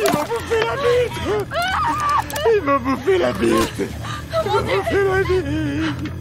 Ils m'ont bouffé la bite. Ils m'ont bouffé la bite. Ils m'ont bouffé la bite.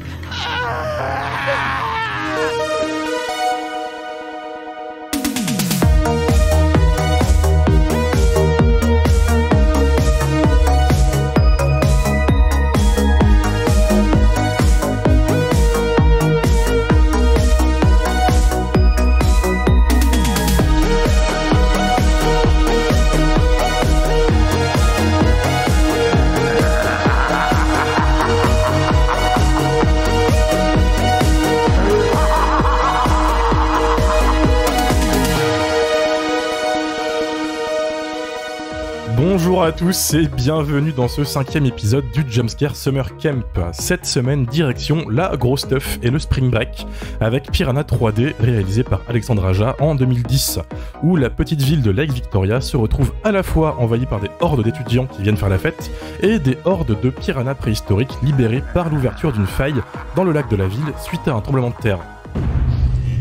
Bonjour à tous et bienvenue dans ce 5e épisode du Jumpscare Summer Camp. Cette semaine, direction la grosse stuff et le Spring Break avec Piranha 3D réalisé par Alexandre Aja en 2010, où la petite ville de Lake Victoria se retrouve à la fois envahie par des hordes d'étudiants qui viennent faire la fête et des hordes de piranhas préhistoriques libérés par l'ouverture d'une faille dans le lac de la ville suite à un tremblement de terre.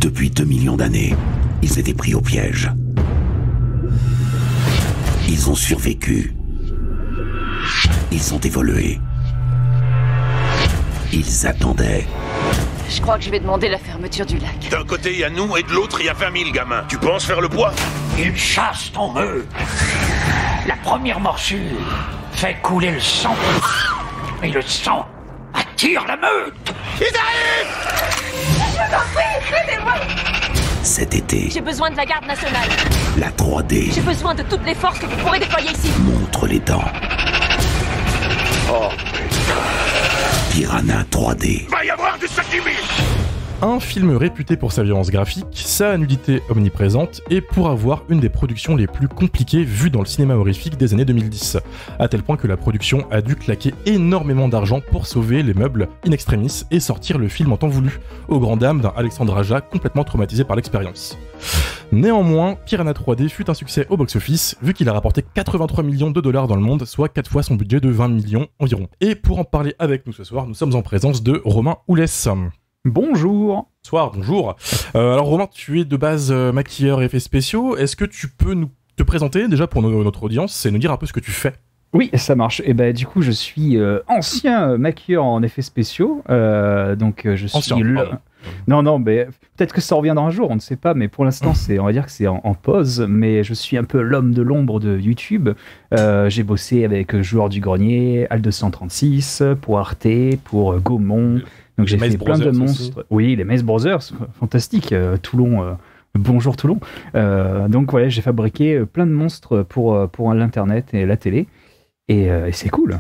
Depuis 2 millions d'années, ils étaient pris au piège. Ils ont survécu. Ils ont évolué. Ils attendaient. Je crois que je vais demander la fermeture du lac. D'un côté, il y a nous, et de l'autre, il y a 20 000 gamins. Tu penses faire le poids? Ils chassent ton meute. La première morsure fait couler le sang. Et le sang attire la meute. Ils arrivent! Je vous en prie, aidez-moi! Cet été, J'ai besoin de la garde nationale. la 3D J'ai besoin de toutes les forces que vous pourrez déployer ici. montre les dents. Oh, Piranha 3D. va y avoir du sashimi! Un film réputé pour sa violence graphique, sa nudité omniprésente et pour avoir une des productions les plus compliquées vues dans le cinéma horrifique des années 2010, à tel point que la production a dû claquer énormément d'argent pour sauver les meubles in extremis et sortir le film en temps voulu, au grand dam d'un Alexandre Aja complètement traumatisé par l'expérience. Néanmoins, Piranha 3D fut un succès au box-office, vu qu'il a rapporté 83 millions de dollars dans le monde, soit 4 fois son budget de 20 millions environ. Et pour en parler avec nous ce soir, nous sommes en présence de Romain Oulès. Bonjour. Bonsoir, bonjour. Alors Romain, tu es de base maquilleur et effets spéciaux. Est-ce que tu peux te présenter déjà pour notre audience et nous dire un peu ce que tu fais? Oui, ça marche. Et ben du coup, je suis ancien maquilleur en effets spéciaux. Donc je suis Ancien, pardon. Non, mais peut-être que ça reviendra un jour, on ne sait pas. Mais pour l'instant, on va dire que c'est en pause. Mais je suis un peu l'homme de l'ombre de YouTube. J'ai bossé avec Joueur du Grenier, Al236, pour Arte, pour Gaumont. Donc j'ai fait plein de monstres. Aussi. Oui, les Maze Brothers, fantastique. Toulon, bonjour Toulon. Donc voilà, j'ai fabriqué plein de monstres pour l'internet et la télé. Et c'est cool.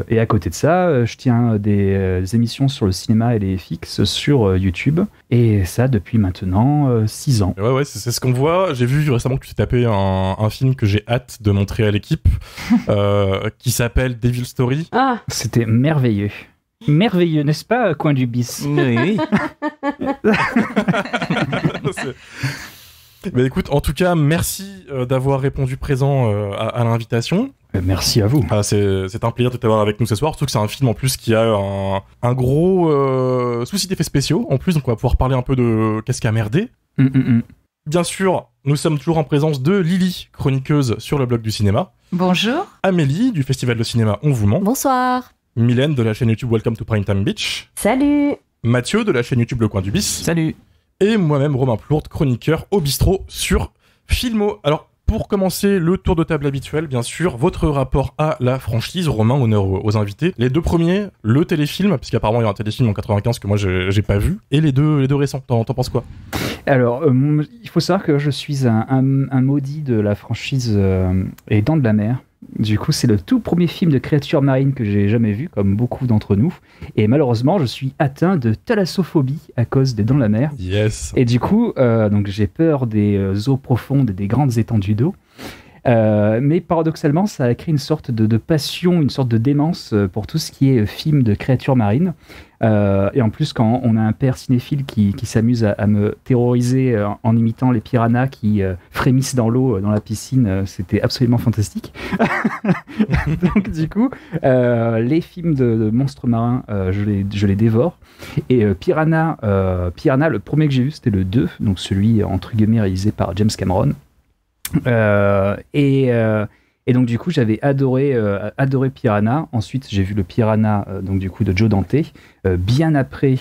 Et à côté de ça, je tiens des émissions sur le cinéma et les FX sur YouTube. Et ça depuis maintenant 6 ans. Ouais, c'est ce qu'on voit. J'ai vu récemment que tu t'es tapé un film que j'ai hâte de montrer à l'équipe, qui s'appelle Devil Story. Ah, c'était merveilleux. Merveilleux, n'est-ce pas, coin du bis? Oui. Mais écoute, en tout cas, merci d'avoir répondu présent à l'invitation. Merci à vous. C'est un plaisir de t'avoir avec nous ce soir, surtout que c'est un film en plus qui a un gros souci d'effets spéciaux en plus, donc on va pouvoir parler un peu de qu'est-ce qui a merdé. Bien sûr, nous sommes toujours en présence de Lily, chroniqueuse sur le blog du cinéma. Bonjour. Amélie, du festival de cinéma On vous ment. Bonsoir. Mylène, de la chaîne YouTube Welcome to Primetime Beach. Salut. Mathieu, de la chaîne YouTube Le Coin du Bis. Salut. Et moi-même, Romain Plourde, chroniqueur au bistrot sur Filmo. Alors, pour commencer le tour de table habituel, bien sûr, votre rapport à la franchise. Romain, honneur aux invités. Les deux premiers, le téléfilm, puisqu'apparemment il y a un téléfilm en 95 que moi j'ai pas vu, et les deux récents. T'en penses quoi? Alors, il faut savoir que je suis un maudit de la franchise Les Dents de la Mer. Du coup, c'est le tout premier film de créatures marines que j'ai jamais vu, comme beaucoup d'entre nous. Et malheureusement, je suis atteint de thalassophobie à cause des Dents de la Mer. Yes. Et du coup, donc j'ai peur des eaux profondes et des grandes étendues d'eau. Mais paradoxalement, ça a créé une sorte de passion, une sorte de démence pour tout ce qui est film de créatures marines. Et en plus, quand on a un père cinéphile qui s'amuse à me terroriser en imitant les piranhas qui frémissent dans l'eau, dans la piscine, c'était absolument fantastique. Donc du coup, les films de monstres marins, je les dévore. Et Piranha, le premier que j'ai vu, c'était le 2, donc celui entre guillemets réalisé par James Cameron. Et donc du coup j'avais adoré Piranha. Ensuite j'ai vu le Piranha donc du coup de Joe Dante bien après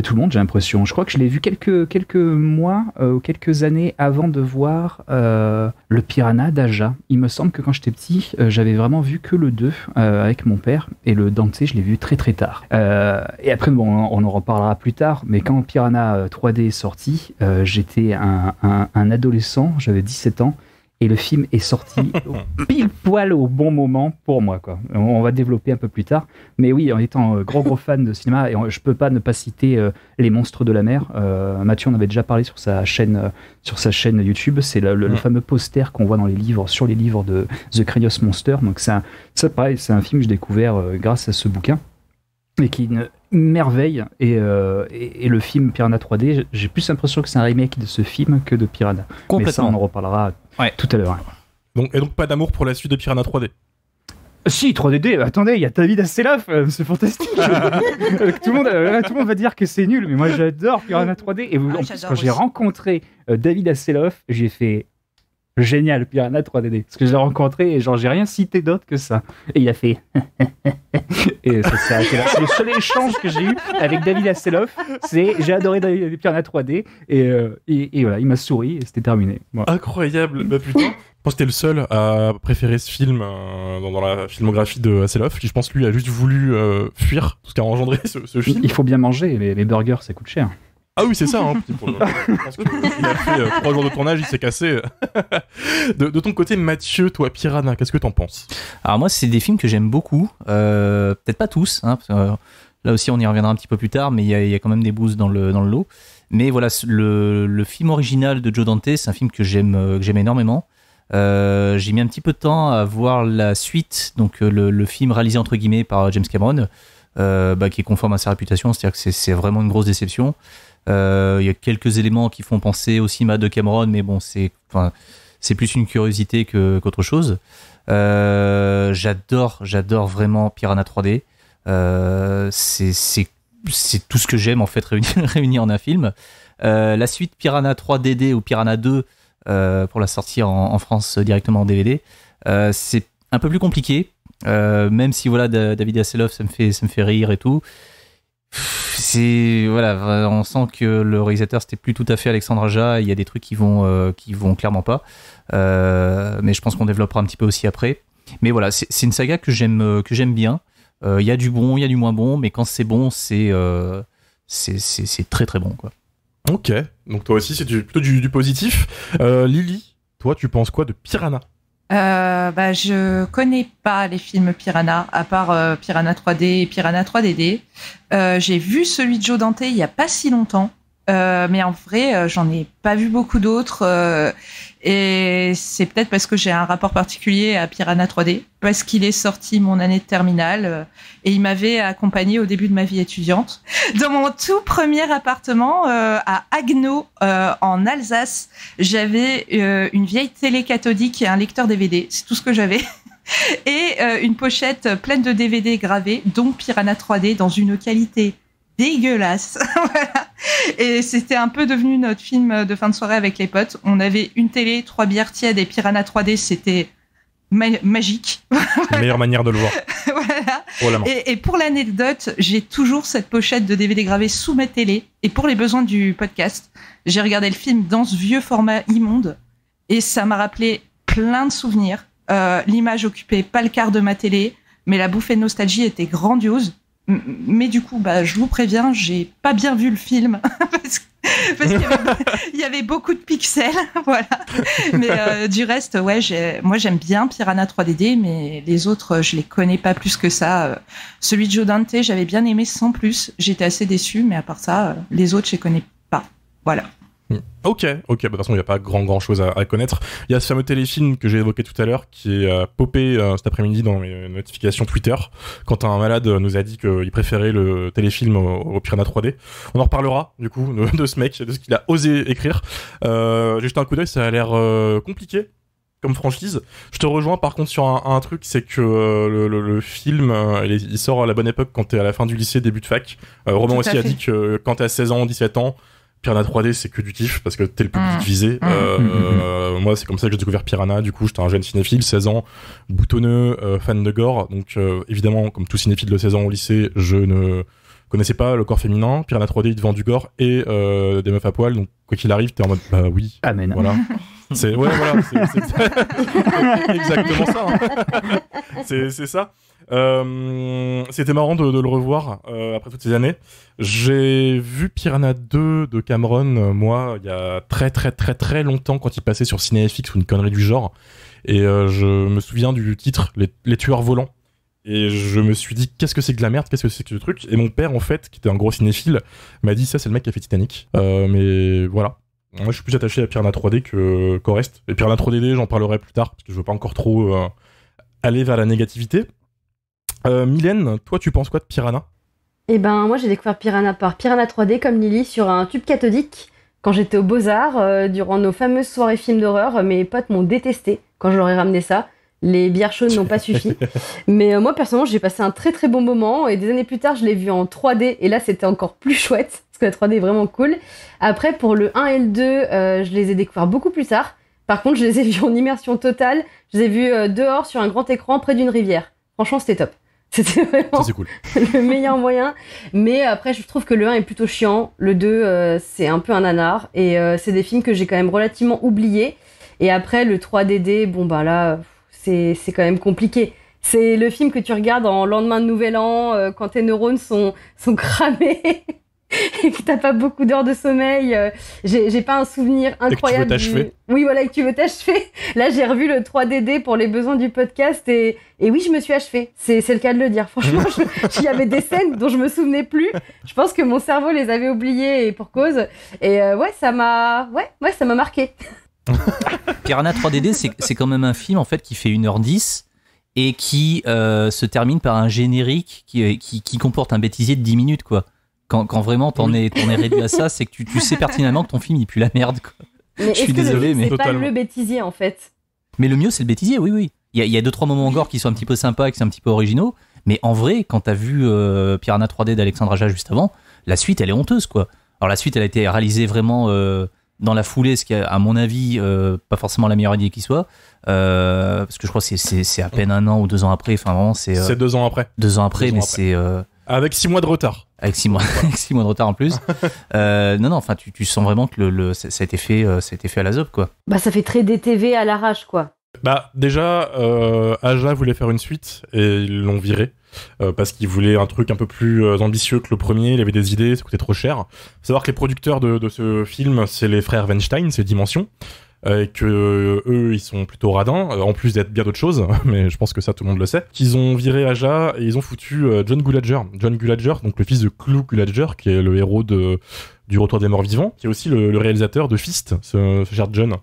tout le monde, j'ai l'impression. Je crois que je l'ai vu quelques mois ou quelques années avant de voir le Piranha d'Aja. Il me semble que quand j'étais petit, j'avais vraiment vu que le 2 avec mon père, et le Dante, je l'ai vu très très tard. Et après, bon, on en reparlera plus tard, mais quand Piranha 3D est sorti, j'étais un adolescent, j'avais 17 ans, et le film est sorti pile poil au bon moment pour moi, quoi. On va développer un peu plus tard. Mais oui, en étant gros fan de cinéma, et je peux pas ne pas citer Les Monstres de la Mer. Mathieu en avait déjà parlé sur sa chaîne YouTube. C'est le fameux poster qu'on voit dans les livres, sur les livres de The Curious Monster. Donc ça pareil, c'est un film que j'ai découvert grâce à ce bouquin. Et qui est une merveille, et le film Piranha 3D, j'ai plus l'impression que c'est un remake de ce film que de Piranha. Mais ça, on en reparlera tout à l'heure. Donc pas d'amour pour la suite de Piranha 3D. Si, 3D, attendez, il y a David Hasselhoff, c'est fantastique. tout le monde va dire que c'est nul, mais moi j'adore Piranha 3D. Et en plus, quand j'ai rencontré David Hasselhoff, j'ai fait génial, Piranha 3D. Parce que je l'ai rencontré et genre j'ai rien cité d'autre que ça. Et il a fait et ça s'est arrêté là. C'est le seul échange que j'ai eu avec David Hasselhoff, c'est j'ai adoré Piranha 3D et voilà, il m'a souri et c'était terminé. Voilà. Incroyable, bah putain. Je pense que t'es le seul à préférer ce film dans la filmographie de Hasselhoff, qui je pense lui a juste voulu fuir tout ce qu'a engendré ce film. Il faut bien manger, les burgers ça coûte cher. Ah oui, c'est ça. Hein. Je pense qu'il a fait 3 jours de tournage, il s'est cassé. De ton côté, Mathieu, toi, Piranha, qu'est-ce que t'en penses ? Alors moi, c'est des films que j'aime beaucoup. Peut-être pas tous, hein, parce que, là aussi on y reviendra un petit peu plus tard, mais il y a quand même des boosts dans le lot. Mais voilà, le film original de Joe Dante, c'est un film que j'aime énormément. J'ai mis un petit peu de temps à voir la suite, donc le film réalisé entre guillemets par James Cameron, qui est conforme à sa réputation, c'est-à-dire que c'est vraiment une grosse déception. Il y a quelques éléments qui font penser au cinéma de Cameron, mais bon, c'est plus une curiosité qu'autre chose. J'adore vraiment Piranha 3D. C'est tout ce que j'aime en fait réuni en un film. La suite Piranha 3DD ou Piranha 2 pour la sortir en France directement en DVD, c'est un peu plus compliqué. Même si voilà, David Hasselhoff ça me fait rire et tout. Voilà, on sent que le réalisateur c'était plus tout à fait Alexandre Aja. Il y a des trucs qui vont clairement pas, mais je pense qu'on développera un petit peu aussi après. Mais voilà, c'est une saga que j'aime bien. Il y a du bon, il y a du moins bon, mais quand c'est bon, c'est très très bon, quoi. Ok, donc toi aussi c'est plutôt du positif. Lily, toi tu penses quoi de Piranha ? Je connais pas les films Piranha, à part Piranha 3D et Piranha 3DD. J'ai vu celui de Joe Dante il y a pas si longtemps, mais en vrai, j'en ai pas vu beaucoup d'autres. Et c'est peut-être parce que j'ai un rapport particulier à Piranha 3D, parce qu'il est sorti mon année de terminale et il m'avait accompagné au début de ma vie étudiante. Dans mon tout premier appartement à Haguenau, en Alsace, j'avais une vieille télé cathodique et un lecteur DVD. C'est tout ce que j'avais. Et une pochette pleine de DVD gravés, dont Piranha 3D, dans une qualité dégueulasse. Voilà. Et c'était un peu devenu notre film de fin de soirée avec les potes. On avait une télé, 3 bières tièdes et Piranha 3D, c'était magique. La meilleure manière de le voir. Voilà. Vraiment. Et pour l'anecdote, j'ai toujours cette pochette de DVD gravée sous ma télé. Et pour les besoins du podcast, j'ai regardé le film dans ce vieux format immonde. Et ça m'a rappelé plein de souvenirs. L'image occupait pas le quart de ma télé, mais la bouffée de nostalgie était grandiose. Mais du coup, je vous préviens, j'ai pas bien vu le film parce qu'il y avait beaucoup de pixels, voilà. Mais du reste, ouais, moi j'aime bien Piranha 3DD, mais les autres, je les connais pas plus que ça. Celui de Joe Dante, j'avais bien aimé sans plus. J'étais assez déçue, mais à part ça, les autres, je les connais pas. Voilà. Ok, de toute façon il n'y a pas grand chose à connaître. Il y a ce fameux téléfilm que j'ai évoqué tout à l'heure qui est popé cet après-midi dans mes notifications Twitter quand un malade nous a dit qu'il préférait le téléfilm au Piranha 3D. On en reparlera du coup de ce mec, de ce qu'il a osé écrire. J'ai jeté un coup d'œil, ça a l'air compliqué comme franchise. Je te rejoins par contre sur un truc, c'est que le film il sort à la bonne époque quand t'es à la fin du lycée, début de fac. Romain aussi a dit que quand t'as 16 ans, 17 ans, Piranha 3D, c'est que du kiff parce que t'es le public visé. Moi, c'est comme ça que j'ai découvert Piranha. Du coup, j'étais un jeune cinéphile, 16 ans, boutonneux, fan de gore. Donc, évidemment, comme tout cinéphile de 16 ans au lycée, je ne connaissais pas le corps féminin. Piranha 3D, il te vend du gore et des meufs à poil. Donc, quoi qu'il arrive, t'es en mode, bah oui. Amen. Voilà. C'est exactement ça. Hein. C'est ça. C'était marrant de le revoir après toutes ces années. J'ai vu Piranha 2 de Cameron, moi, il y a très longtemps quand il passait sur CinéFX ou une connerie du genre. Et je me souviens du titre, les tueurs volants. Et je me suis dit, qu'est-ce que c'est que de la merde, qu'est-ce que c'est que ce truc. Et mon père, en fait, qui était un gros cinéphile, m'a dit, ça c'est le mec qui a fait Titanic. Mais voilà. Moi, je suis plus attaché à Piranha 3D qu'au reste. Et Piranha 3D, j'en parlerai plus tard, parce que je veux pas encore trop aller vers la négativité. Mylène, toi, tu penses quoi de Piranha ? Eh ben, moi, j'ai découvert Piranha par Piranha 3D, comme Lily, sur un tube cathodique. Quand j'étais au Beaux-Arts, durant nos fameuses soirées films d'horreur, mes potes m'ont détesté quand je leur ai ramené ça. Les bières chaudes n'ont pas suffi. Mais moi, personnellement, j'ai passé un très bon moment. Et des années plus tard, je l'ai vu en 3D. Et là, c'était encore plus chouette. Parce que la 3D est vraiment cool. Après, pour le 1 et le 2, je les ai découverts beaucoup plus tard. Par contre, je les ai vus en immersion totale. Je les ai vus dehors, sur un grand écran, près d'une rivière. Franchement, c'était top. C'était vraiment c'est cool. Le meilleur moyen. Mais après, je trouve que le 1 est plutôt chiant. Le 2, c'est un peu un nanar. Et c'est des films que j'ai quand même relativement oubliés. Et après, le 3DD, bon, bah là... C'est quand même compliqué. C'est le film que tu regardes en lendemain de Nouvel An, quand tes neurones sont cramés et que t'as pas beaucoup d'heures de sommeil. J'ai pas un souvenir incroyable. Et que tu veux t'achever. Oui, voilà, et que tu veux t'achever. Là, j'ai revu le 3DD pour les besoins du podcast et oui, je me suis achevée. C'est le cas de le dire. Franchement, il y avait des scènes dont je me souvenais plus. Je pense que mon cerveau les avait oubliées et pour cause. Et ça m'a marqué. Piranha 3DD, c'est quand même un film en fait qui fait 1h10 et qui se termine par un générique qui comporte un bêtisier de 10 minutes quoi. Quand vraiment t'en es réduit à ça, c'est que tu sais pertinemment que ton film il pue la merde quoi. Mais je suis désolé, mais c'est pas le bêtisier en fait. Mais le mieux c'est le bêtisier, oui. Il y a 2-3 moments gore qui sont un petit peu sympas et qui sont un petit peu originaux, mais en vrai, quand t'as vu Piranha 3D d'Alexandre Aja juste avant, la suite elle est honteuse quoi. Alors la suite elle a été réalisée vraiment dans la foulée, ce qui est à mon avis pas forcément la meilleure idée qui soit, parce que je crois que c'est à peine 1 an ou 2 ans après, enfin vraiment c'est 2 ans après. 2 ans après, mais c'est avec 6 mois de retard. Avec 6 mois, avec 6 mois de retard en plus. Non, enfin, tu sens vraiment que ça a été fait à la zob, quoi. Bah, ça fait très DTV à l'arrache, quoi. Bah, déjà, Aja voulait faire une suite et ils l'ont viré. Parce qu'il voulait un truc un peu plus ambitieux que le premier, il avait des idées, ça coûtait trop cher. Faut savoir que les producteurs de ce film, c'est les frères Weinstein, c'est Dimension, et que eux, ils sont plutôt radins, en plus d'être bien d'autres choses, mais je pense que ça, tout le monde le sait. Qu'ils ont viré Aja et ils ont foutu John Gulager. John Gulager, donc le fils de Clu Gulager, qui est le héros du Retour des Morts Vivants, qui est aussi le réalisateur de Fist, ce cher John.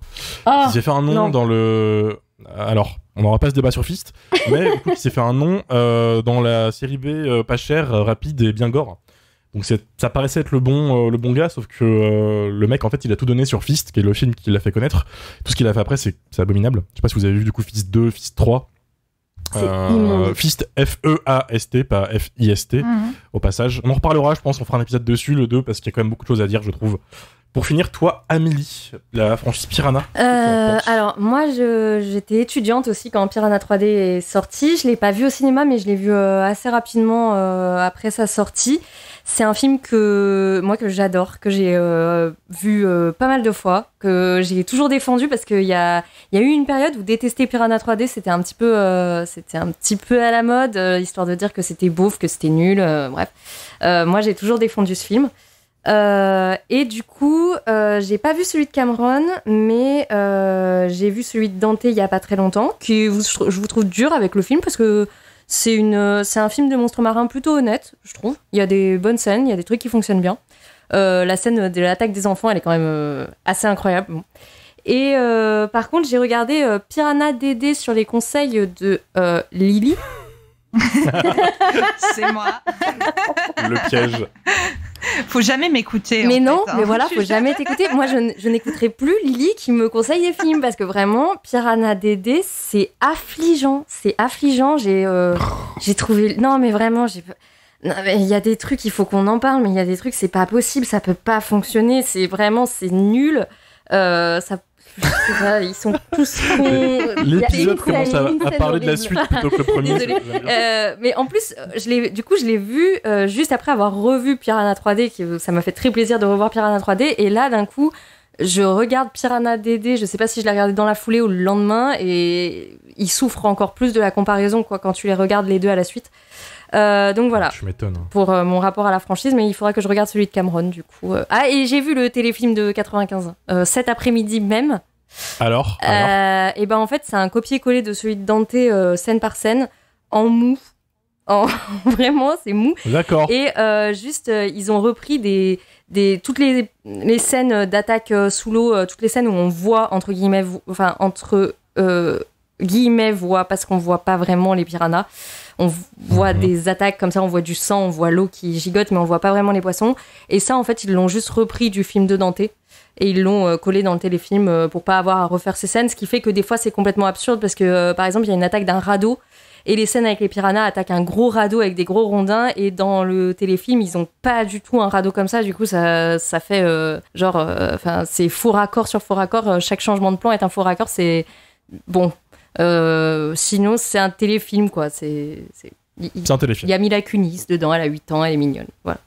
Ah, qui s'est fait un nom dans le... Alors, on n'aura pas ce débat sur Fist, mais du coup, il s'est fait un nom dans la série B pas chère, rapide et bien gore. Donc ça paraissait être le bon gars, sauf que le mec, en fait, il a tout donné sur Fist, qui est le film qui l'a fait connaître. Tout ce qu'il a fait après, c'est abominable. Je sais pas si vous avez vu du coup Fist 2, Fist 3. Fist, F-E-A-S-T, pas F-I-S-T, au passage. On en reparlera, je pense, on fera un épisode dessus, le 2, parce qu'il y a quand même beaucoup de choses à dire, je trouve. Pour finir, toi, Amélie, la franchise Piranha. Alors, moi, j'étais étudiante aussi quand Piranha 3D est sorti. Je l'ai pas vu au cinéma, mais je l'ai vu assez rapidement après sa sortie. C'est un film que j'adore, que j'ai vu pas mal de fois, que j'ai toujours défendu parce qu'il y a eu une période où détester Piranha 3D, c'était un petit peu à la mode, histoire de dire que c'était beauf, que c'était nul, bref. Moi, j'ai toujours défendu ce film. Et du coup, j'ai pas vu celui de Cameron, mais j'ai vu celui de Dante il y a pas très longtemps, qui je vous trouve dur avec le film parce que c'est un film de monstre marin plutôt honnête, je trouve. Il y a des bonnes scènes, il y a des trucs qui fonctionnent bien. La scène de l'attaque des enfants, elle est quand même assez incroyable. Et par contre, j'ai regardé Piranha DD sur les conseils de Lily. C'est moi. Le piège. Faut jamais m'écouter. Mais non, fait, hein. mais voilà, faut jamais t'écouter. Moi, je n'écouterai plus Lily qui me conseille des films parce que vraiment, Piranha DD, c'est affligeant. C'est affligeant. J'ai trouvé. Non, mais vraiment, Non, mais il y a des trucs, il faut qu'on en parle, mais il y a des trucs, c'est pas possible, ça peut pas fonctionner, c'est nul. Je sais pas, ils sont tous cons. L'épisode commence à parler de la suite plutôt que le premier. Désolée. Mais en plus, je l'ai vu juste après avoir revu Piranha 3D, ça m'a fait très plaisir de revoir Piranha 3D, et là, d'un coup, je regarde Piranha DD, je sais pas si je l'ai regardé dans la foulée ou le lendemain, et il souffre encore plus de la comparaison, quoi, quand tu les regardes les deux à la suite. Donc voilà, je m'étonne. Pour mon rapport à la franchise, mais il faudra que je regarde celui de Cameron du coup. Ah, et j'ai vu le téléfilm de 95 cet après-midi même. Alors Et ben en fait c'est un copier-coller de celui de Dante scène par scène en mou. Vraiment c'est mou. D'accord. Et juste ils ont repris toutes les scènes d'attaque sous l'eau, toutes les scènes où on voit entre guillemets voit parce qu'on voit pas vraiment les piranhas. On voit des attaques comme ça, on voit du sang, on voit l'eau qui gigote, mais on voit pas vraiment les poissons. Et ça, en fait, ils l'ont juste repris du film de Dante. Et ils l'ont collé dans le téléfilm pour pas avoir à refaire ces scènes. Ce qui fait que des fois, c'est complètement absurde parce que, par exemple, il y a une attaque d'un radeau. Et les scènes avec les piranhas attaquent un gros radeau avec des gros rondins. Et dans le téléfilm, ils ont pas du tout un radeau comme ça. Du coup, ça fait c'est faux raccord sur faux raccord. Chaque changement de plan est un faux raccord. C'est bon. Sinon, c'est un téléfilm, quoi. C'est un téléfilm. Il y a Mila Kunis dedans, elle a 8 ans, elle est mignonne. Voilà.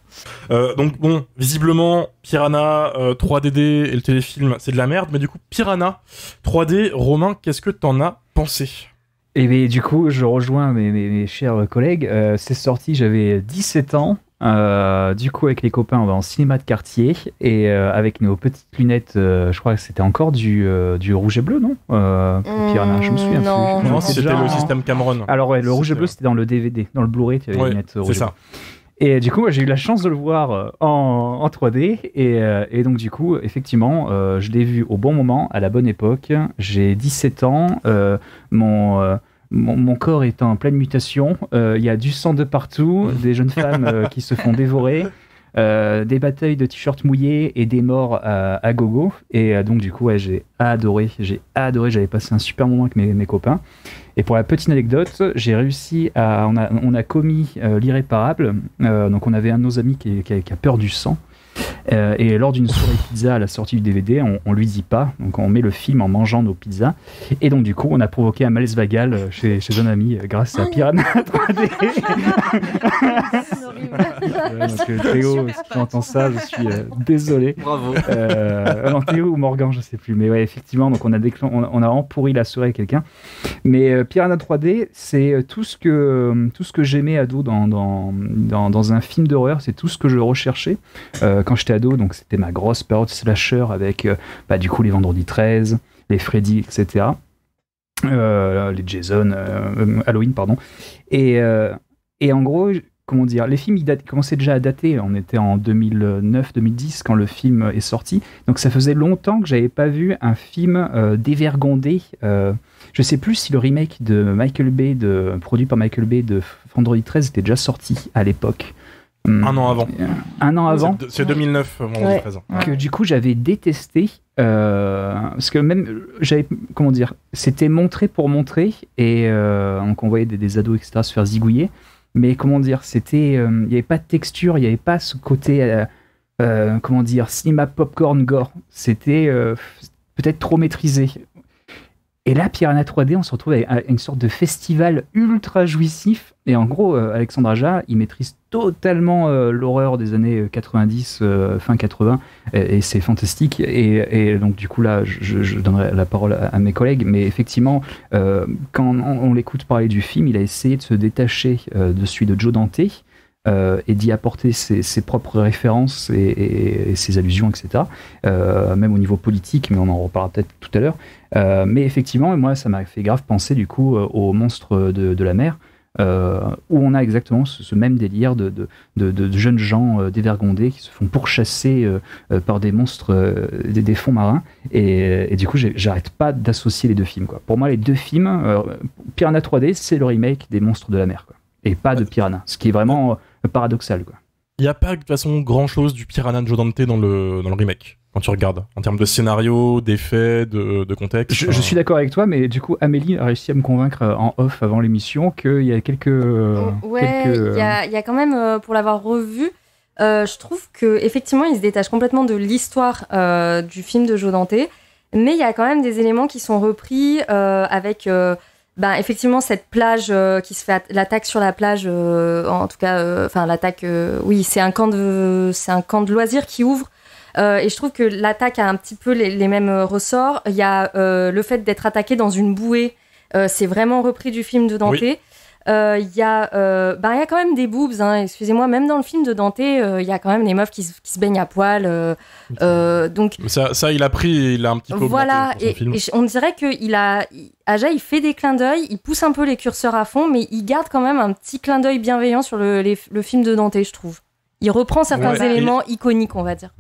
Donc, bon, visiblement, Piranha 3DD et le téléfilm, c'est de la merde. Mais du coup, Piranha 3D, Romain, qu'est-ce que t'en as pensé ? Et bien, du coup, je rejoins mes chers collègues. C'est sorti, j'avais 17 ans. Du coup, avec les copains, on va en cinéma de quartier et avec nos petites lunettes, je crois que c'était encore du rouge et bleu, non Piranha, je me souviens plus. Non, c'était le système Cameron. Alors ouais, le rouge et bleu, c'était dans le DVD, dans le Blu-ray, tu avais les lunettes rouge. C'est ça. Et du coup, moi, j'ai eu la chance de le voir en 3D et donc du coup, effectivement, je l'ai vu au bon moment, à la bonne époque. J'ai 17 ans, mon corps est en pleine mutation, il y a du sang de partout, des jeunes femmes qui se font dévorer, des batailles de t-shirts mouillés et des morts à gogo. Et donc du coup, ouais, j'ai adoré, j'avais passé un super moment avec mes copains. Et pour la petite anecdote, j'ai réussi on a commis l'irréparable. Donc on avait un de nos amis qui a peur du sang. Et lors d'une soirée pizza à la sortie du DVD, on lui dit pas, donc on met le film en mangeant nos pizzas, et donc du coup on a provoqué un malaise vagal chez un ami grâce à Piranha 3D. Donc Théo, si tu entends ça, je suis désolé. Bravo. Non, Théo ou Morgan, je sais plus, mais ouais, effectivement, donc on a empourri la soirée avec quelqu'un. Mais Piranha 3D, c'est tout ce que j'aimais ado dans un film d'horreur, c'est tout ce que je recherchais. Quand j'étais ado, donc c'était ma grosse période slasher avec du coup les Vendredi 13, les Freddy, etc. Les Jason, Halloween, pardon. Et en gros, comment dire, les films ils commençaient déjà à dater. On était en 2009-2010 quand le film est sorti. Donc ça faisait longtemps que j'avais pas vu un film dévergondé. Je sais plus si le remake de Michael Bay, produit par Michael Bay de Vendredi 13 était déjà sorti à l'époque. Un an avant. Un an avant. C'est 2009, Vendredi 13. Que du coup j'avais détesté parce que même c'était montré pour montrer et donc on voyait des ados etc se faire zigouiller, mais comment dire, c'était il n'y avait pas de texture, il n'y avait pas ce côté cinéma popcorn gore, c'était peut-être trop maîtrisé. Et là, Piranha 3D, on se retrouve avec une sorte de festival ultra jouissif. Et en gros, Alexandre Aja, il maîtrise totalement l'horreur des années 90, fin 80. Et c'est fantastique. Et donc, du coup, là, je donnerai la parole à mes collègues. Mais effectivement, quand on l'écoute parler du film, il a essayé de se détacher de celui de Joe Dante. Et d'y apporter ses propres références et ses allusions, etc. Même au niveau politique, mais on en reparlera peut-être tout à l'heure. Mais effectivement, moi, ça m'a fait grave penser du coup aux monstres de la mer, où on a exactement ce même délire de jeunes gens dévergondés qui se font pourchasser par des monstres des fonds marins. Et du coup, j'arrête pas d'associer les deux films, quoi. Pour moi, les deux films, Piranha 3D, c'est le remake des monstres de la mer, quoi. Et pas de Piranha, ce qui est vraiment paradoxal, quoi. Il n'y a pas de toute façon grand chose du Piranha de Joe Dante dans le remake. quand tu regardes, en termes de scénario, d'effets, de contexte. Je suis d'accord avec toi, mais du coup, Amélie a réussi à me convaincre en off avant l'émission qu'il y a quelques... il y a quand même, pour l'avoir revu, je trouve qu'effectivement, il se détache complètement de l'histoire du film de Joe Dante, mais il y a quand même des éléments qui sont repris avec... effectivement, cette plage qui se fait l'attaque sur la plage, en tout cas, l'attaque, oui, c'est un camp de loisirs qui ouvre. Et je trouve que l'attaque a un petit peu les mêmes ressorts. Il y a le fait d'être attaqué dans une bouée, c'est vraiment repris du film de Dante. Oui. Il y a quand même des boobs, hein, excusez-moi, même dans le film de Dante, il y a quand même les meufs qui se baignent à poil. Donc ça, il a un petit peu voilà, augmenté dans son film. et on dirait que Aja, il fait des clins d'œil, il pousse un peu les curseurs à fond, mais il garde quand même un petit clin d'œil bienveillant sur le film de Dante, je trouve. Il reprend certains éléments iconiques, on va dire.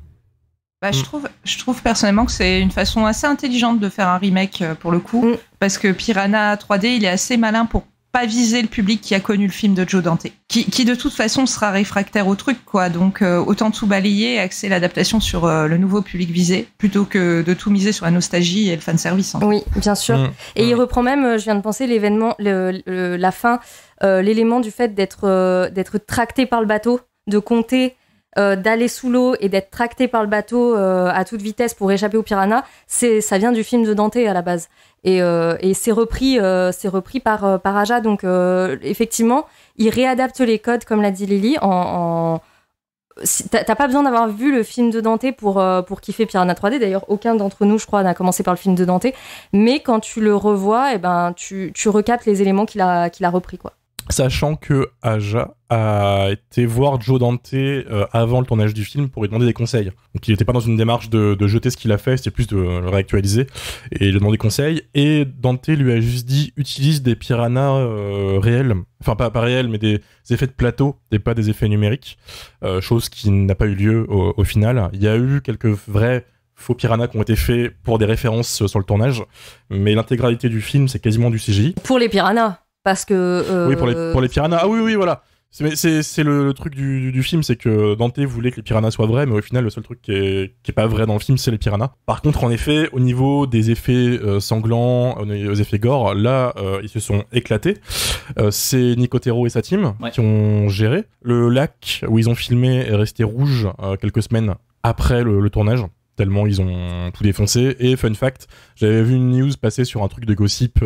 Je trouve personnellement que c'est une façon assez intelligente de faire un remake pour le coup, parce que Piranha 3D, il est assez malin pour pas viser le public qui a connu le film de Joe Dante, qui de toute façon sera réfractaire au truc, quoi. Donc autant tout balayer et axer l'adaptation sur le nouveau public visé, plutôt que de tout miser sur la nostalgie et le fanservice. Oui, bien sûr. Et il reprend même, je viens de penser, l'événement, la fin, l'élément du fait d'être tracté par le bateau, de compter, d'aller sous l'eau et d'être tracté par le bateau à toute vitesse pour échapper aux piranhas, ça vient du film de Dante à la base. Et c'est repris par Aja. Donc effectivement, il réadapte les codes, comme l'a dit Lily. T'as pas besoin d'avoir vu le film de Dante pour kiffer Piranha 3D. D'ailleurs, aucun d'entre nous, je crois, n'a commencé par le film de Dante. Mais quand tu le revois, tu recaptes les éléments qu'il a repris, quoi. Sachant que Aja a été voir Joe Dante avant le tournage du film pour lui demander des conseils. Donc il n'était pas dans une démarche de jeter ce qu'il a fait, c'était plus de le réactualiser et lui demander des conseils. Et Dante lui a juste dit utilise des piranhas réels, enfin pas réels, mais des effets de plateau et pas des effets numériques, chose qui n'a pas eu lieu au final. Il y a eu quelques vrais faux piranhas qui ont été faits pour des références sur le tournage, mais l'intégralité du film c'est quasiment du CGI. Pour les piranhas. Parce que... Oui, pour les piranhas. Ah oui, voilà. C'est le truc du film, c'est que Dante voulait que les piranhas soient vrais, mais au final, le seul truc qui est pas vrai dans le film, c'est les piranhas. Par contre, en effet, au niveau des effets sanglants, aux effets gore, là, ils se sont éclatés. C'est Nicotero et sa team qui ont géré. Le lac où ils ont filmé est resté rouge quelques semaines après le tournage. Tellement ils ont tout défoncé. Et fun fact, j'avais vu une news passer sur un truc de gossip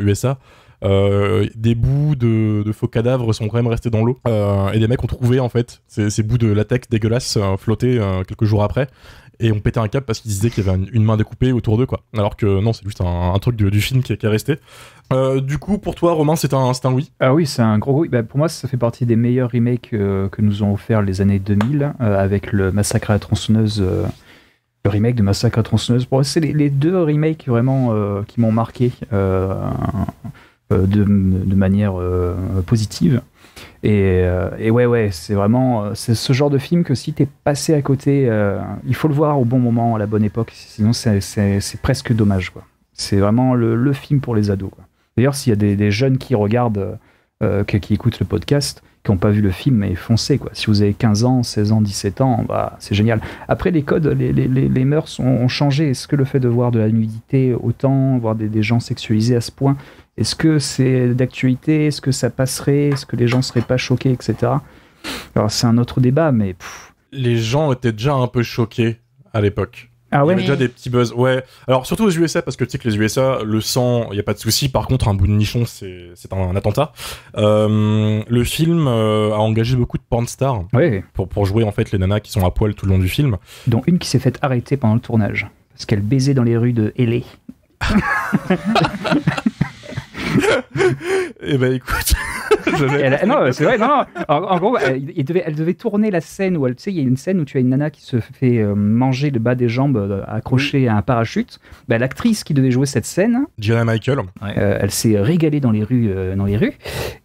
USA. Des bouts de faux cadavres sont quand même restés dans l'eau et des mecs ont trouvé en fait ces bouts de latex dégueulasses flotter quelques jours après et ont pété un câble parce qu'ils disaient qu'il y avait une main découpée autour d'eux, quoi. Alors que non, c'est juste un truc du film qui est resté. Du coup, pour toi, Romain, c'est un oui? Ah oui, c'est un gros oui. Pour moi, ça fait partie des meilleurs remakes que nous ont offert les années 2000 avec le Massacre à la tronçonneuse. Le remake de Massacre à la tronçonneuse. Pour moi, c'est les deux remakes vraiment qui m'ont marqué. De manière positive et ouais c'est vraiment c'est ce genre de film que si t'es passé à côté il faut le voir au bon moment à la bonne époque, sinon c'est presque dommage, quoi. C'est vraiment le film pour les ados, quoi. D'ailleurs, s'il y a des jeunes qui regardent qui écoutent le podcast, qui n'ont pas vu le film, mais foncez, quoi. Si vous avez 15 ans, 16 ans, 17 ans, c'est génial. Après, les codes, les mœurs ont changé. Est-ce que le fait de voir de la nudité autant, voir des gens sexualisés à ce point, est-ce que c'est d'actualité? Est-ce que ça passerait? Est-ce que les gens seraient pas choqués, etc. Alors, c'est un autre débat, mais... Les gens étaient déjà un peu choqués à l'époque. Ah ouais, il y avait déjà des petits buzz, ouais. Alors surtout aux USA, parce que tu sais que les USA, le sang, il y a pas de souci. Par contre, un bout de nichon, c'est un attentat. Le film a engagé beaucoup de porn stars pour jouer en fait les nanas qui sont à poil tout le long du film. Dont une qui s'est faite arrêter pendant le tournage parce qu'elle baisait dans les rues de LA. Eh ben écoute, non, c'est vrai, non. En gros, elle devait tourner la scène où, tu sais, il y a une scène où tu as une nana qui se fait manger le bas des jambes accrochée à un parachute. L'actrice qui devait jouer cette scène, Gianna Michael, elle s'est régalée dans les rues,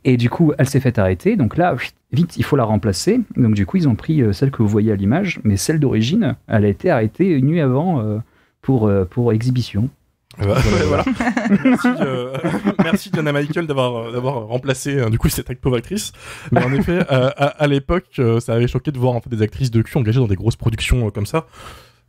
et du coup, elle s'est fait arrêter. Donc là, vite, il faut la remplacer. Donc du coup, ils ont pris celle que vous voyez à l'image, mais celle d'origine, elle a été arrêtée une nuit avant pour exhibition. Voilà. Merci Diana Michael d'avoir remplacé du coup cette pauvre actrice. Mais en effet, à l'époque, ça avait choqué de voir en fait des actrices de cul engagées dans des grosses productions comme ça.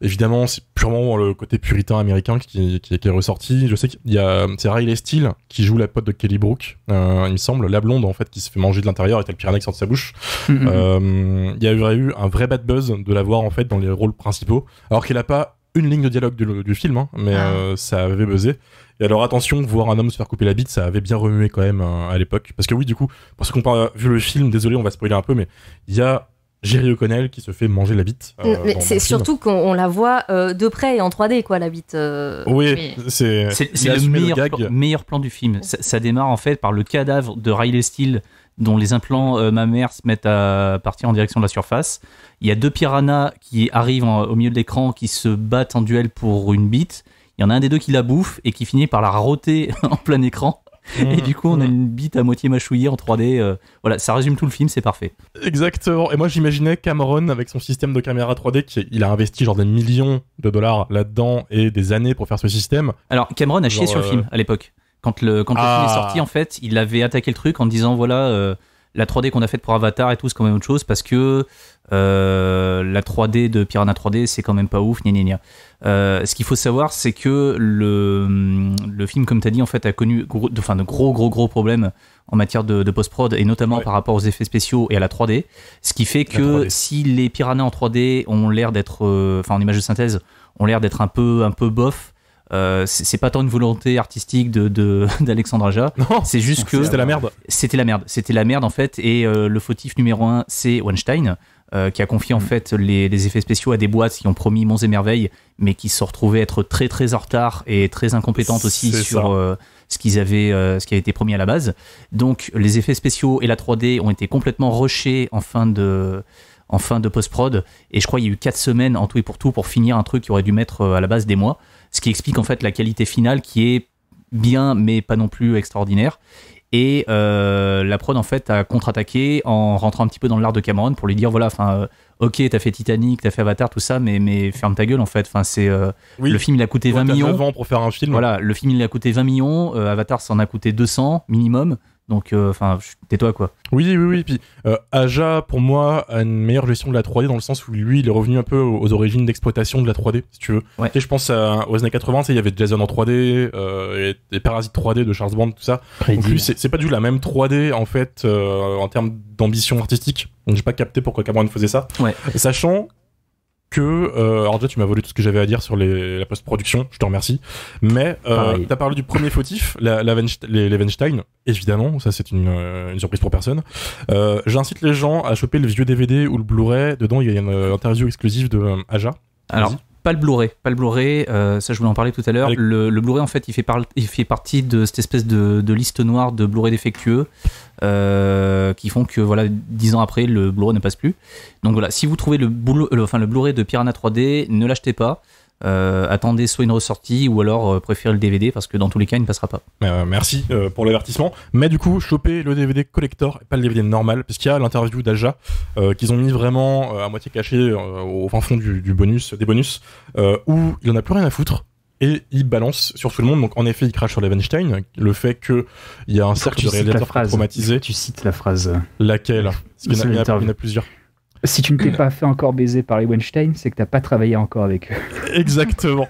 Évidemment, c'est purement le côté puritain américain qui est ressorti. Je sais qu'il y a c'est Riley Steele qui joue la pote de Kelly Brook, il me semble, la blonde en fait qui se fait manger de l'intérieur et t'as le piranha qui sort de sa bouche. Il y aurait eu un vrai bad buzz de la voir en fait dans les rôles principaux, alors qu'elle a pas une ligne de dialogue du film, hein, mais ça avait buzzé. Et alors attention, voir un homme se faire couper la bite, ça avait bien remué quand même à l'époque. Parce que oui, du coup, pour ceux qui n'ont pas vu le film, désolé, on va spoiler un peu, mais il y a Jerry O'Connell qui se fait manger la bite. Mais c'est surtout qu'on la voit de près et en 3D, quoi, la bite. Oui, c'est le meilleur plan du film. Ça démarre en fait par le cadavre de Riley Steele, dont les implants mammaires se mettent à partir en direction de la surface. Il y a 2 piranhas qui arrivent au milieu de l'écran, qui se battent en duel pour une bite. Il y en a un des 2 qui la bouffe et qui finit par la rôter en plein écran. Et du coup, on a une bite à moitié mâchouillée en 3D. Voilà, ça résume tout le film, c'est parfait. Exactement. Et moi, j'imaginais Cameron avec son système de caméra 3D, il a investi genre des millions de dollars là-dedans et des années pour faire ce système. Alors, Cameron a chié sur le film à l'époque. Quand le film est sorti, en fait, il avait attaqué le truc en disant voilà, la 3D qu'on a faite pour Avatar et tout, c'est quand même autre chose parce que la 3D de Piranha 3D, c'est quand même pas ouf, ce qu'il faut savoir, c'est que le film, comme tu as dit, en fait, a connu de gros problèmes en matière de post-prod et notamment par rapport aux effets spéciaux et à la 3D. Ce qui fait que si les Piranhas en 3D ont l'air d'être, en image de synthèse, ont l'air d'être un peu bof, c'est pas tant une volonté artistique d'Alexandre Aja, c'est juste que c'était la merde. C'était la merde en fait, et le fautif numéro 1, c'est Weinstein, qui a confié en fait les effets spéciaux à des boîtes qui ont promis monts et merveilles, mais qui se sont retrouvées être très très en retard et très incompétentes aussi sur ce qui avait été promis à la base. Donc les effets spéciaux et la 3D ont été complètement rushés en fin de post-prod, et je crois qu'il y a eu 4 semaines en tout et pour tout pour finir un truc qui aurait dû mettre à la base des mois, ce qui explique en fait la qualité finale qui est bien mais pas non plus extraordinaire. Et la prod en fait a contre-attaqué en rentrant un petit peu dans l'art de Cameron pour lui dire voilà, ok, t'as fait Titanic, t'as fait Avatar, tout ça, mais ferme ta gueule en fait. Le film il a coûté 20 millions. 9 ans pour faire un film. Voilà, le film il a coûté 20 millions, Avatar ça en a coûté 200 minimum. Donc, tais-toi quoi. Oui. Puis Aja, pour moi, a une meilleure gestion de la 3D dans le sens où lui, il est revenu un peu aux origines d'exploitation de la 3D, si tu veux. Ouais. Tu sais, je pense aux années 80, il y avait Jason en 3D, et Parasite 3D de Charles Band, tout ça. Donc lui, c'est pas du tout la même 3D en fait, en termes d'ambition artistique. Donc j'ai pas capté pourquoi Cameron faisait ça. Ouais. Sachant que alors déjà tu m'as volé tout ce que j'avais à dire sur la post-production, je te remercie, mais t'as parlé du premier fautif, les Weinstein, évidemment, ça c'est une surprise pour personne. J'incite les gens à choper le vieux DVD ou le Blu-ray, dedans il y a une interview exclusive de Aja. Alors pas le Blu-ray, ça je voulais en parler tout à l'heure. Le Blu-ray en fait il fait partie de cette espèce de liste noire de Blu-ray défectueux qui font que voilà 10 ans après le Blu-ray ne passe plus. Donc voilà, si vous trouvez le Blu-ray de Piranha 3D, ne l'achetez pas. Attendez soit une ressortie ou alors préférez le DVD parce que dans tous les cas il ne passera pas. Merci pour l'avertissement, mais du coup chopez le DVD collector et pas le DVD normal parce qu'il y a l'interview d'Aja qu'ils ont mis vraiment à moitié caché au fin fond des bonus où il en a plus rien à foutre et il balance sur tout le monde. Donc en effet il crache sur les Weinstein, le fait qu'il y a un cercle de réalisateurs traumatisés. Tu cites la phrase laquelle? Il y en a plusieurs. Si tu ne t'es pas fait encore baiser par les Weinstein, c'est que t'as pas travaillé encore avec eux. Exactement.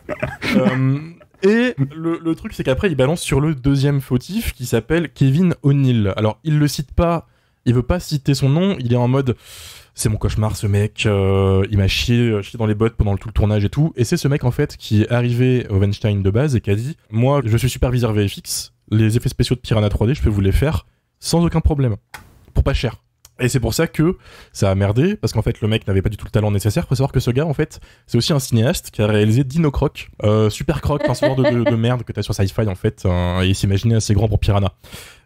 Et le truc, c'est qu'après, il balance sur le deuxième fautif qui s'appelle Kevin O'Neill. Alors, il le cite pas, il veut pas citer son nom, il est en mode c'est mon cauchemar, ce mec, il m'a chié dans les bottes pendant tout le tournage et tout. Et c'est ce mec, en fait, qui est arrivé au Weinstein de base et qui a dit moi, je suis superviseur VFX, les effets spéciaux de Piranha 3D, je peux vous les faire sans aucun problème, pour pas cher. Et c'est pour ça que ça a merdé, parce qu'en fait le mec n'avait pas du tout le talent nécessaire. Faut savoir que ce gars en fait c'est aussi un cinéaste qui a réalisé Dino Croc, Super Croc, ce genre de merde que t'as sur Sci-Fi en fait, et il s'imaginait assez grand pour Piranha.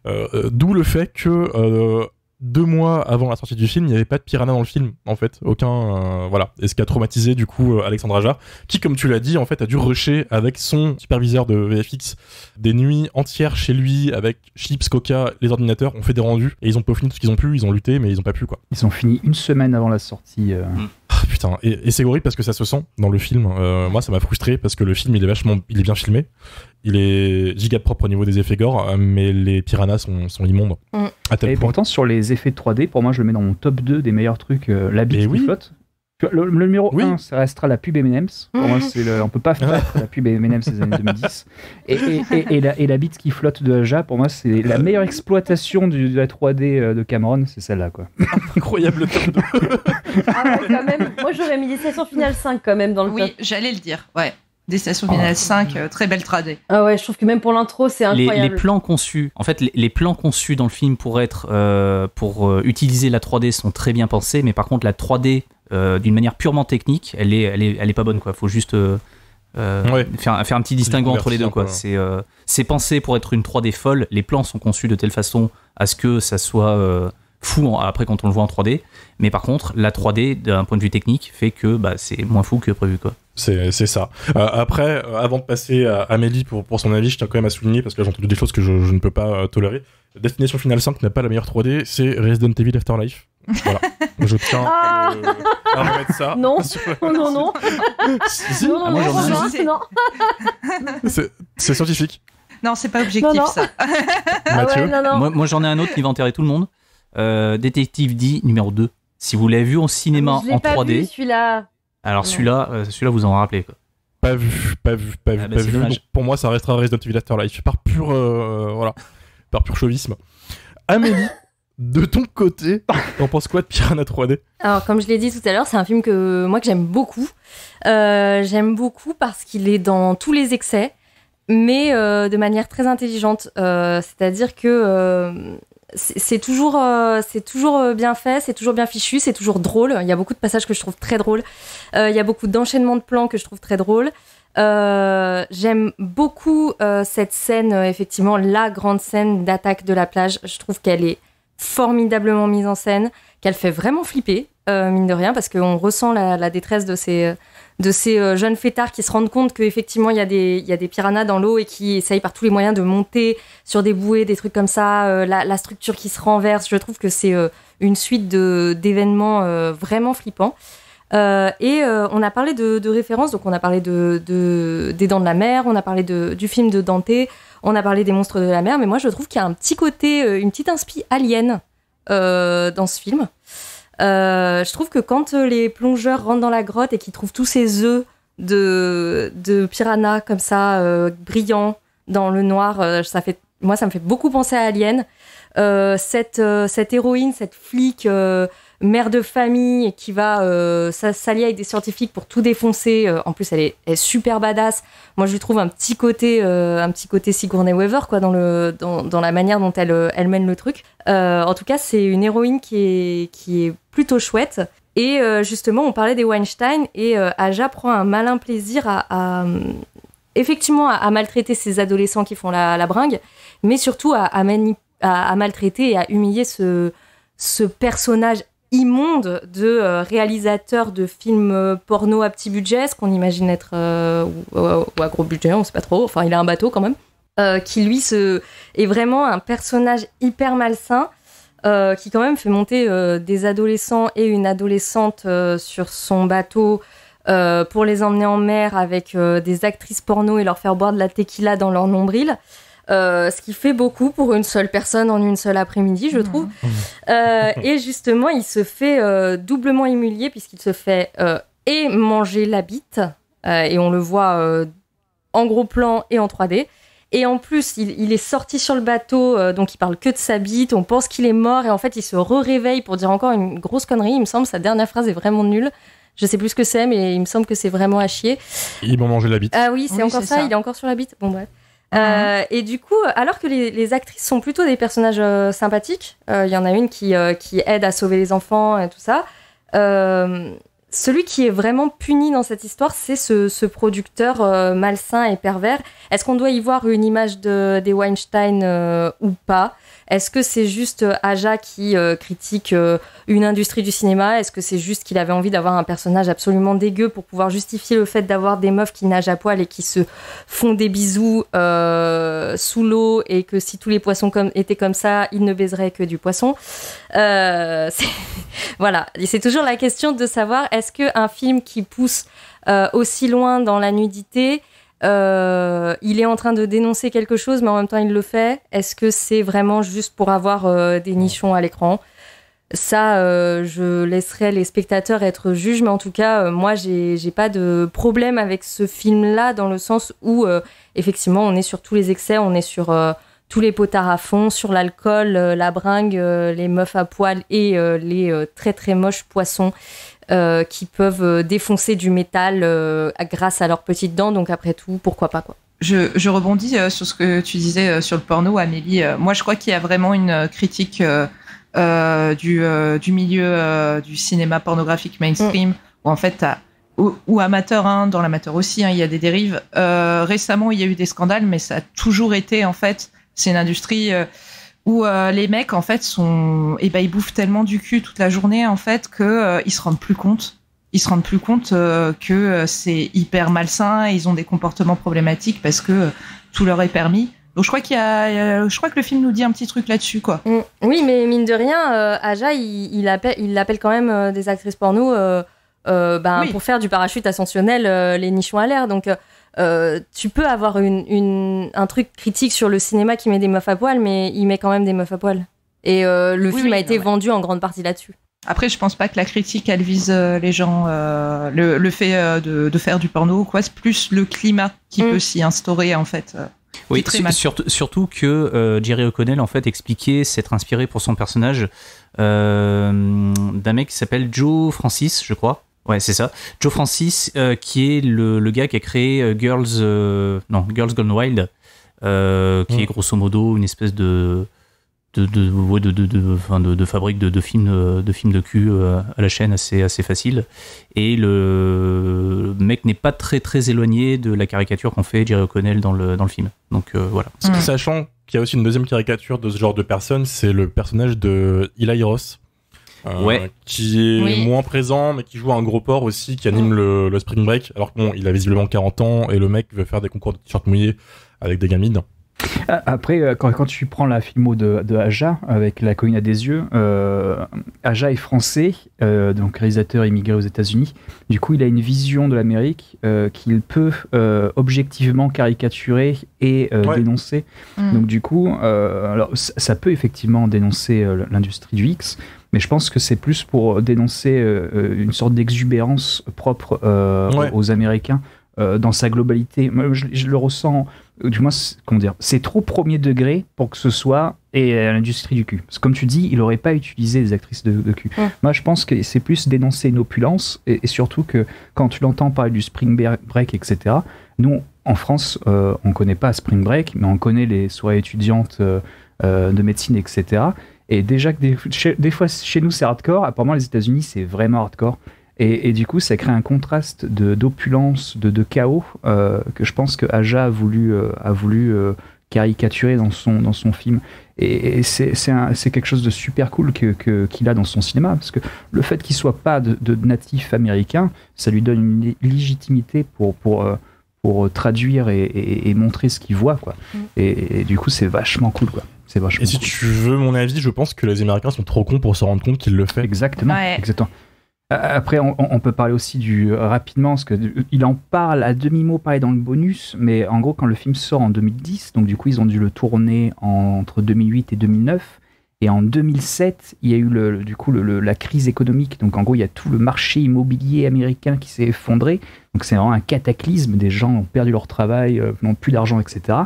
D'où le fait que 2 mois avant la sortie du film, il n'y avait pas de piranha dans le film, en fait, aucun, voilà. Et ce qui a traumatisé du coup Alexandre Aja, qui, comme tu l'as dit, en fait, a dû rusher avec son superviseur de VFX des nuits entières chez lui avec chips, coca, les ordinateurs, ont fait des rendus et ils ont peaufiné tout ce qu'ils ont pu, ils ont lutté, mais ils ont pas pu quoi. Ils ont fini 1 semaine avant la sortie. Ah, putain, et c'est horrible parce que ça se sent dans le film. Moi, ça m'a frustré parce que le film, il est bien filmé. Il est giga propre au niveau des effets gore, mais les piranhas sont immondes. Et pourtant, sur les effets de 3D, pour moi, je le mets dans mon top 2 des meilleurs trucs. La bite qui flotte. Le numéro Oui. 1, ça restera la pub M&M's. Pour moi, on peut pas battre la pub M&M's des années 2010. Et la bite qui flotte de Aja, pour moi, c'est la meilleure exploitation de la 3D de Cameron, c'est celle-là, quoi. Incroyable top 2. Ah ouais, quand même. Moi, j'aurais mis des stations finales 5 quand même dans le top. Oui, j'allais le dire, ouais. Des stations finales 5, très belle tradée. Ah ouais, je trouve que même pour l'intro, c'est incroyable. Les plans conçus, en fait, les plans conçus dans le film pour utiliser la 3D sont très bien pensés, mais par contre, la 3D, d'une manière purement technique, elle est pas bonne, quoi. Faut juste faire un petit distinguo entre les deux, quoi. C'est pensé pour être une 3D folle. Les plans sont conçus de telle façon à ce que ça soit fou après quand on le voit en 3D. Mais par contre, la 3D, d'un point de vue technique, fait que c'est moins fou que prévu, quoi. C'est ça. Après, avant de passer à Amélie pour son avis, je tiens quand même à souligner, parce que j'ai entendu des choses que je ne peux pas tolérer. Destination Finale 5 n'a pas la meilleure 3D, c'est Resident Evil Afterlife. Voilà. Je tiens à remettre ça. Non, non. Si. Non, moi, j'en ai non. C'est scientifique. Non, c'est pas objectif, Non. ça. Mathieu. Ouais, non. Moi, j'en ai un autre qui va enterrer tout le monde. Détective D numéro 2. Si vous l'avez vu au cinéma Je l'ai en pas 3D, vu, celui-là. alors celui-là vous en rappelez, quoi. Pas vu. c'est dommage. Donc, pour moi, ça restera Resident Evil Afterlife. Par pur chauvisme. Amélie, de ton côté, t'en penses quoi de Piranha 3D? Alors, comme je l'ai dit tout à l'heure, c'est un film que j'aime beaucoup. J'aime beaucoup parce qu'il est dans tous les excès, mais de manière très intelligente. C'est-à-dire que c'est toujours bien fait, c'est toujours bien fichu, c'est toujours drôle. Il y a beaucoup de passages que je trouve très drôles. Il y a beaucoup d'enchaînements de plans que je trouve très drôles. J'aime beaucoup cette scène, effectivement, la grande scène d'attaque de la plage. Je trouve qu'elle est formidablement mise en scène, qu'elle fait vraiment flipper, mine de rien, parce qu'on ressent la détresse de ces jeunes fêtards qui se rendent compte qu'effectivement il y a des piranhas dans l'eau et qui essayent par tous les moyens de monter sur des bouées, des trucs comme ça, la structure qui se renverse. Je trouve que c'est une suite d'événements vraiment flippants. Et on a parlé de références, donc on a parlé des Dents de la Mer, on a parlé du film de Dante, on a parlé des Monstres de la Mer, mais moi je trouve qu'il y a un petit côté, une petite inspi Alien dans ce film. Je trouve que quand les plongeurs rentrent dans la grotte et qu'ils trouvent tous ces œufs de piranha comme ça, brillants dans le noir, moi ça me fait beaucoup penser à Alien. Cette héroïne, cette flic, mère de famille qui va s'allier avec des scientifiques pour tout défoncer. En plus, elle est super badass. Moi, je lui trouve un petit côté Sigourney Weaver, quoi, dans la manière dont elle mène le truc. En tout cas, c'est une héroïne qui est plutôt chouette. Et justement, on parlait des Weinstein et Aja prend un malin plaisir effectivement à maltraiter ces adolescents qui font la bringue, mais surtout à maltraiter et à humilier ce personnage immonde de réalisateur de films porno à petit budget, ce qu'on imagine être ou à gros budget, on sait pas trop, enfin il a un bateau quand même, qui lui est vraiment un personnage hyper malsain, qui quand même fait monter des adolescents et une adolescente sur son bateau pour les emmener en mer avec des actrices porno et leur faire boire de la tequila dans leur nombril. Ce qui fait beaucoup pour une seule personne en une seule après-midi, je trouve. Et justement, il se fait doublement humilier puisqu'il se fait et manger la bite, et on le voit en gros plan et en 3D. Et en plus, il est sorti sur le bateau, donc il parle que de sa bite, on pense qu'il est mort, et en fait, il se réveille pour dire encore une grosse connerie. Il me semble, sa dernière phrase est vraiment nulle. Je sais plus ce que c'est, mais il me semble que c'est vraiment à chier. Ils m'ont mangé la bite. Ah oui, c'est encore ça, il est encore sur la bite. Bon, bref. Et du coup, alors que les actrices sont plutôt des personnages sympathiques, il y en a une qui aide à sauver les enfants et tout ça, celui qui est vraiment puni dans cette histoire, c'est ce producteur malsain et pervers. Est-ce qu'on doit y voir une image des Weinstein ou pas ? Est-ce que c'est juste Aja qui critique une industrie du cinéma ? Est-ce que c'est juste qu'il avait envie d'avoir un personnage absolument dégueu pour pouvoir justifier le fait d'avoir des meufs qui nagent à poil et qui se font des bisous sous l'eau, et que si tous les poissons étaient comme ça, ils ne baiseraient que du poisson ? Voilà, et c'est toujours la question de savoir, est-ce qu'un film qui pousse aussi loin dans la nudité, il est en train de dénoncer quelque chose, mais en même temps il le fait. Est-ce que c'est vraiment juste pour avoir des nichons à l'écran ? Ça, je laisserai les spectateurs être juges, mais en tout cas, moi, j'ai pas de problème avec ce film-là, dans le sens où, effectivement, on est sur tous les excès, on est sur tous les potards à fond, sur l'alcool, la bringue, les meufs à poil et les très très moches poissons qui peuvent défoncer du métal grâce à leurs petites dents. Donc après tout, pourquoi pas, quoi. Je rebondis sur ce que tu disais sur le porno, Amélie. Moi, je crois qu'il y a vraiment une critique du milieu du cinéma pornographique mainstream, où en fait, ou amateur, hein, dans l'amateur aussi, hein, il y a des dérives. Récemment, il y a eu des scandales, mais ça a toujours été, en fait, c'est une industrie où les mecs, en fait, ils bouffent tellement du cul toute la journée, en fait, que ils se rendent plus compte. Ils se rendent plus compte que c'est hyper malsain et ils ont des comportements problématiques parce que tout leur est permis. Donc je crois je crois que le film nous dit un petit truc là-dessus, quoi. Oui, mais mine de rien, Aja, il appelle quand même des actrices porno pour faire du parachute ascensionnel, les nichons à l'air. Donc tu peux avoir un truc critique sur le cinéma qui met des meufs à poil, mais il met quand même des meufs à poil. Et le film a été vendu en grande partie là-dessus. Après, je pense pas que la critique, elle vise les gens, le fait de faire du porno, quoi. C'est plus le climat qui peut s'y instaurer, en fait. Oui, surtout que Jerry O'Connell, en fait, expliquait s'être inspiré pour son personnage d'un mec qui s'appelle Joe Francis, je crois. Ouais, c'est ça. Joe Francis, qui est le gars qui a créé Girls Gone Wild, qui est grosso modo une espèce de fabrique de films de cul à la chaîne assez facile, et le mec n'est pas très très éloigné de la caricature qu'en fait Jerry O'Connell dans le film, donc voilà. Sachant qu'il y a aussi une deuxième caricature de ce genre de personne, c'est le personnage de Eli Roth, qui est moins présent mais qui joue un gros porc aussi, qui anime le Spring Break, alors que bon, il a visiblement 40 ans et le mec veut faire des concours de t-shirt mouillés avec des gamines. Après, quand tu prends la filmo de Aja avec La colline à des yeux, Aja est français, donc réalisateur immigré aux États-Unis. Du coup, il a une vision de l'Amérique qu'il peut objectivement caricaturer et dénoncer. Donc du coup, alors ça peut effectivement dénoncer l'industrie du X, mais je pense que c'est plus pour dénoncer une sorte d'exubérance propre aux Américains dans sa globalité. Moi, je le ressens. Du moins, comment dire, c'est trop premier degré pour que ce soit l'industrie du cul. Parce que comme tu dis, il n'aurait pas utilisé des actrices de cul. Moi, je pense que c'est plus dénoncer une opulence, et surtout que quand tu l'entends parler du Spring Break, etc., nous, en France, on ne connaît pas Spring Break, mais on connaît les soirées étudiantes de médecine, etc. Et déjà que des fois, chez nous, c'est hardcore. Apparemment, les États-Unis, c'est vraiment hardcore. Et du coup, ça crée un contraste d'opulence, de chaos, que je pense que Aja a voulu caricaturer dans son film. Et c'est quelque chose de super cool qu'il a dans son cinéma, parce que le fait qu'il soit pas de natif américain, ça lui donne une légitimité pour traduire et montrer ce qu'il voit, quoi. Et du coup, c'est vachement cool, quoi. Et si tu veux mon avis, je pense que les Américains sont trop cons pour se rendre compte qu'il le fait. Exactement. Après, on peut parler aussi rapidement, parce qu'il en parle à demi-mot, pareil dans le bonus, mais en gros, quand le film sort en 2010, donc du coup, ils ont dû le tourner entre 2008 et 2009, et en 2007, il y a eu la crise économique, donc en gros, il y a tout le marché immobilier américain qui s'est effondré, donc c'est vraiment un cataclysme, des gens ont perdu leur travail, n'ont plus d'argent, etc.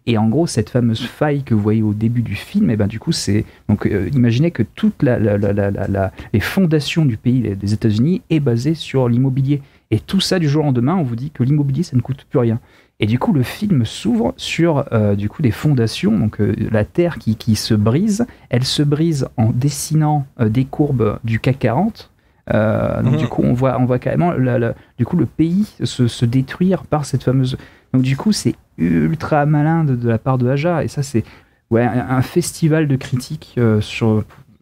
Et en gros, cette fameuse faille que vous voyez au début du film, et ben du coup, c'est donc imaginez que toutes les fondations du pays des États-Unis est basée sur l'immobilier. Et tout ça, du jour au lendemain, on vous dit que l'immobilier, ça ne coûte plus rien. Et du coup, le film s'ouvre sur du coup des fondations, donc la terre qui se brise. Elle se brise en dessinant des courbes du CAC 40. Donc du coup, on voit carrément du coup le pays se détruire par cette fameuse. Donc du coup, c'est ultra malin de la part de Aja, et ça c'est un festival de critiques